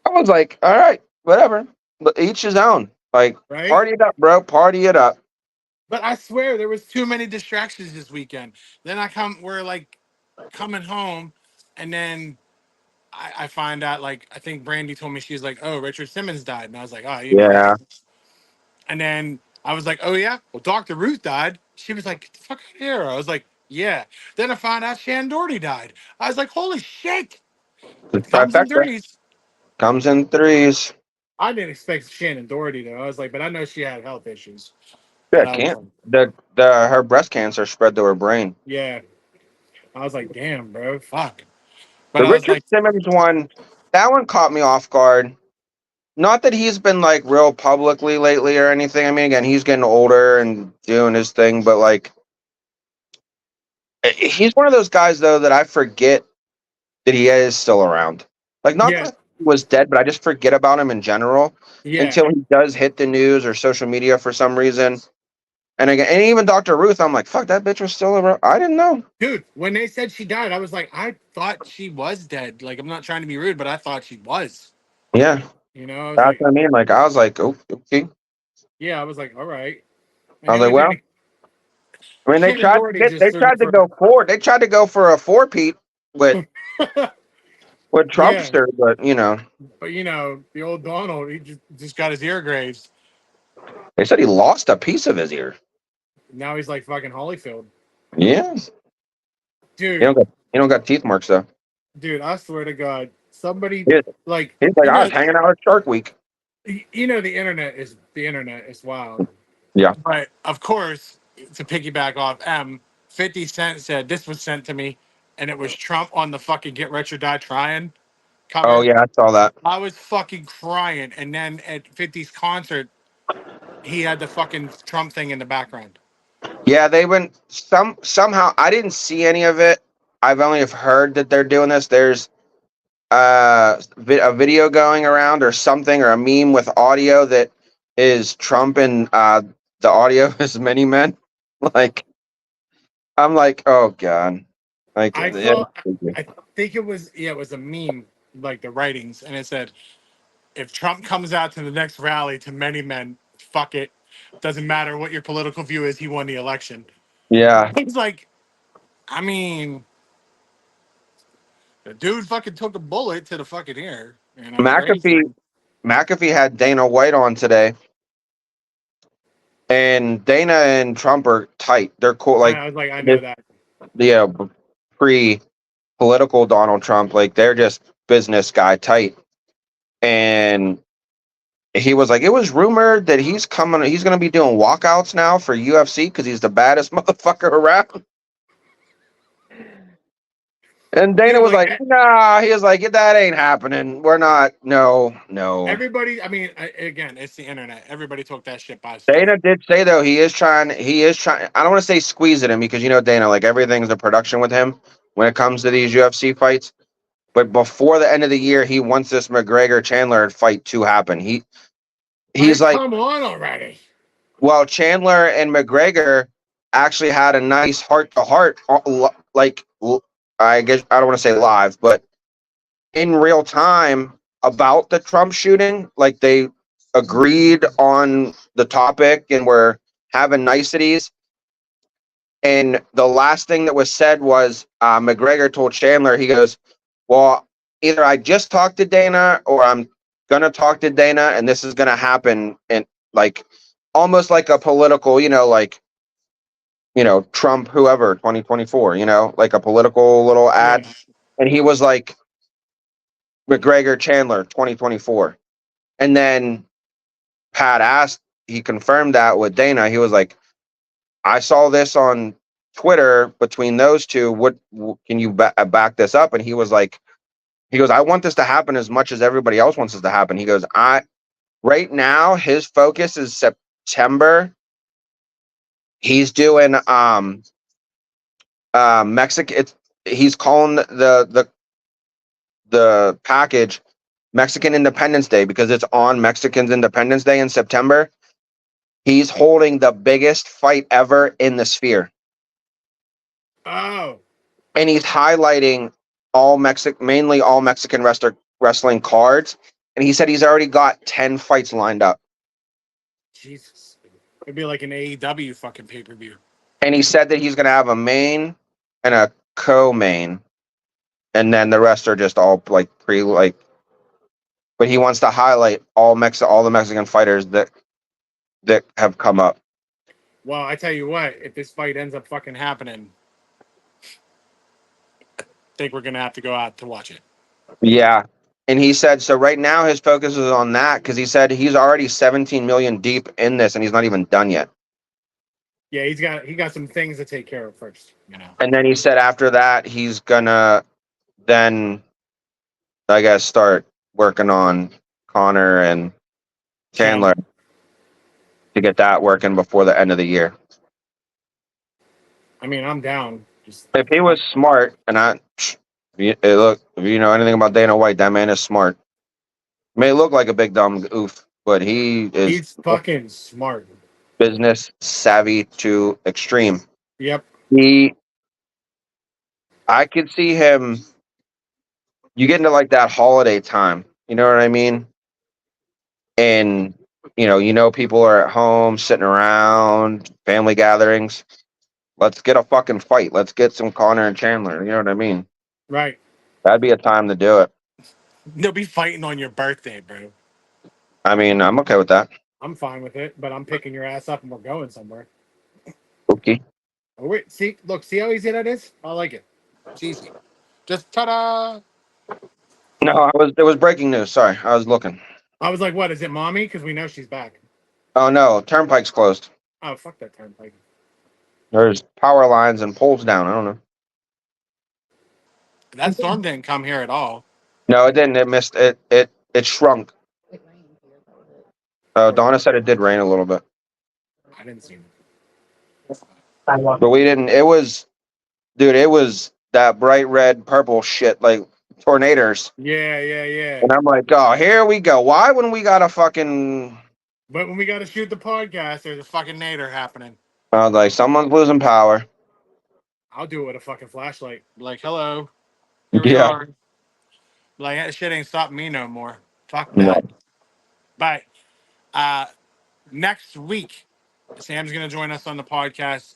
I was like, all right, whatever. But each his own. Like, right? party it up, bro. Party it up. But I swear there was too many distractions this weekend. Then we're like coming home, and then I find out like I think Brandy told me she's like, oh, Richard Simmons died, and I was like, oh, you know, Yeah, and then I was like, oh yeah, well Dr. Ruth died. She was like, get the fuck out of here. I was like, yeah. Then I found out Shannon Doherty died. I was like, holy shit. The It comes in trifecta threes. comes in threes. I didn't expect Shannon Doherty though. I was like, but I know she had health issues. Yeah, But I was can't like, the her breast cancer spread to her brain. yeah. I was like, damn, bro, fuck. But The I was Richard like, Simmons one, that one caught me off guard. Not that he's been like real publicly lately or anything. I mean, again, he's getting older and doing his thing, but like he's one of those guys though that I forget that he is still around. Like, not yeah, that he was dead, but I just forget about him in general yeah. until he does hit the news or social media for some reason. And again, and even Dr. Ruth, I'm like, fuck, that bitch was still around. I didn't know. Dude, when they said she died, I was like, I thought she was dead. Like, I'm not trying to be rude, but I thought she was. Yeah, I was that's like, what I mean. Like, I was like, oh, okay. yeah, I was like, all right. I And was then like, when well, they I mean, Shannon Doherty they just threw tried to for, go forward. They tried to go for a four-peat with yeah. Trumpster, but But the old Donald, he just got his ear grazed. they said he lost a piece of his ear. Now he's like fucking Holyfield. Yeah, Dude, he don't got teeth marks though. dude, I swear to God, somebody He's, like he's like, I was hanging out at Shark Week. the internet is wild. Yeah. But of course, to piggyback off 50 Cent said this was sent to me, and it was Trump on the fucking Get Rich or Die Trying Oh cover. yeah, I saw that. I was fucking crying. And then at 50's concert, he had the fucking Trump thing in the background. Yeah, they went somehow. I didn't see any of it. I've only have heard that they're doing this. There's a video going around or something or a meme with audio that is Trump and the audio is many men. Like I'm like, oh god, like I yeah. saw, I think it was, yeah, it was a meme, like the writings, and it said, if Trump comes out to the next rally to many men, fuck it. Doesn't matter what your political view is, he won the election. Yeah. It's like, I mean, the dude fucking took a bullet to the fucking ear. Crazy. McAfee McAfee had Dana White on today, and Dana and Trump are tight. They're cool. Like I was like, I this, know that. yeah, pre political Donald Trump. Like they're just business guy tight. And he was like, it was rumored that he's coming. He's going to be doing walkouts now for UFC because he's the baddest motherfucker around. And Dana Dude, was like like, nah. He was like, that ain't happening. We're not. No, no. everybody, I mean, again, it's the internet. Everybody took that shit by storm. Dana did say though he is trying. He is trying. I don't want to say squeeze at him because Dana, like everything's a production with him when it comes to these UFC fights. But before the end of the year, he wants this McGregor Chandler fight to happen. He's Like, like, come on already. well, Chandler and McGregor actually had a nice heart to heart, like I guess I don't want to say live, but in real time about the Trump shooting. Like they agreed on the topic and were having niceties. And the last thing that was said was McGregor told Chandler, he goes, well, either I just talked to Dana or I'm going to talk to Dana and this is going to happen. And like almost like a political, Trump, whoever, 2024, like a political little Yeah. ad. And he was like, McGregor Chandler, 2024. And then Pat asked, he confirmed that with Dana. He was like, I saw this on Twitter between those two. What can you back this up? And he was like, he goes, I want this to happen as much as everybody else wants this to happen. He goes, right now his focus is September. He's doing Mexican. He's calling the package Mexican Independence Day because it's on Mexicans Independence Day in September. He's holding the biggest fight ever in the sphere. Oh, And he's highlighting mainly all Mexican wrestling cards. And he said he's already got 10 fights lined up. Jesus. It'd be like an AEW fucking pay per view. And he said that he's going to have a main and a co-main. And then the rest are just all like but he wants to highlight all the Mexican fighters that that have come up. Well, I tell you what, if this fight ends up fucking happening, I think we're gonna have to go out to watch it. Yeah. And he said so right now his focus is on that because he said he's already 17 million deep in this and he's not even done yet. Yeah, he got some things to take care of first. And then he said after that he's gonna then I guess start working on Connor and Chandler Chandler. to get that working before the end of the year. I mean, I'm down. Just If he was smart, and if you know anything about Dana White, that man is smart. May look like a big dumb oof, but he is he's fucking smart. business savvy to extreme. Yep. He, I could see him. You get into like that holiday time, you know what I mean? And people are at home sitting around, family gatherings. Let's get a fucking fight. Let's get some Connor and Chandler. You know what I mean? Right. That'd be a time to do it. They'll be fighting on your birthday, bro. I mean, I'm okay with that. I'm fine with it, but I'm picking your ass up and we're going somewhere. Okay. Oh, wait, see how easy that is? I like it. It's easy. Just ta-da! No, there was breaking news. Sorry, I was looking. I was like, what, is it mommy? Because we know she's back. Oh no, turnpike's closed. Oh, fuck that turnpike. There's power lines and poles down. I don't know. That storm didn't come here at all. No, it didn't. It missed it. It shrunk. Donna said it did rain a little bit, I didn't see it. but we didn't. Dude. It was that bright red, purple shit like tornadoes. Yeah, yeah, yeah. And I'm like, oh, here we go. Why when we got a fucking? But when we got to shoot the podcast, there's a fucking nader happening. I was like, someone's losing power. I'll do it with a fucking flashlight. Like, hello, here we Yeah. are. Like, that shit ain't stopping me no more. Fuck No. that. But uh, next week, Sam's gonna join us on the podcast.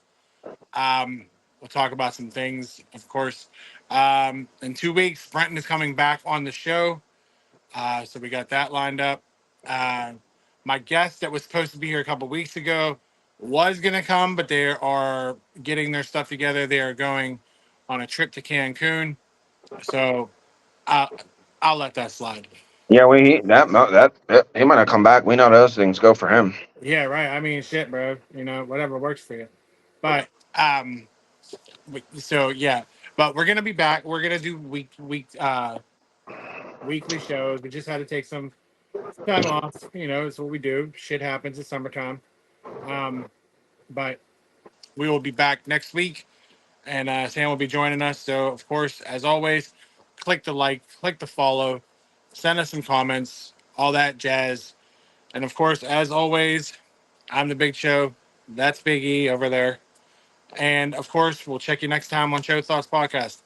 We'll talk about some things, of course. In 2 weeks, Brenton is coming back on the show. So we got that lined up. Uh, my guest that was supposed to be here a couple weeks ago was going to come, but they are getting their stuff together. They are going on a trip to Cancun. So I'll, I'll let that slide. Yeah, he might not come back. We know those things go for him. Yeah, right. I mean, shit, bro. Whatever works for you. But so yeah. But we're gonna be back. We're gonna do weekly shows. We just had to take some time off. It's what we do. Shit happens. It's summertime. Um, but we will be back next week, and Sam will be joining us. So, of course, as always, click the like, click the follow, send us some comments, all that jazz. And of course, as always, I'm the Big Show. That's Big E over there. And of course, we'll check you next time on Show Thoughts Podcast.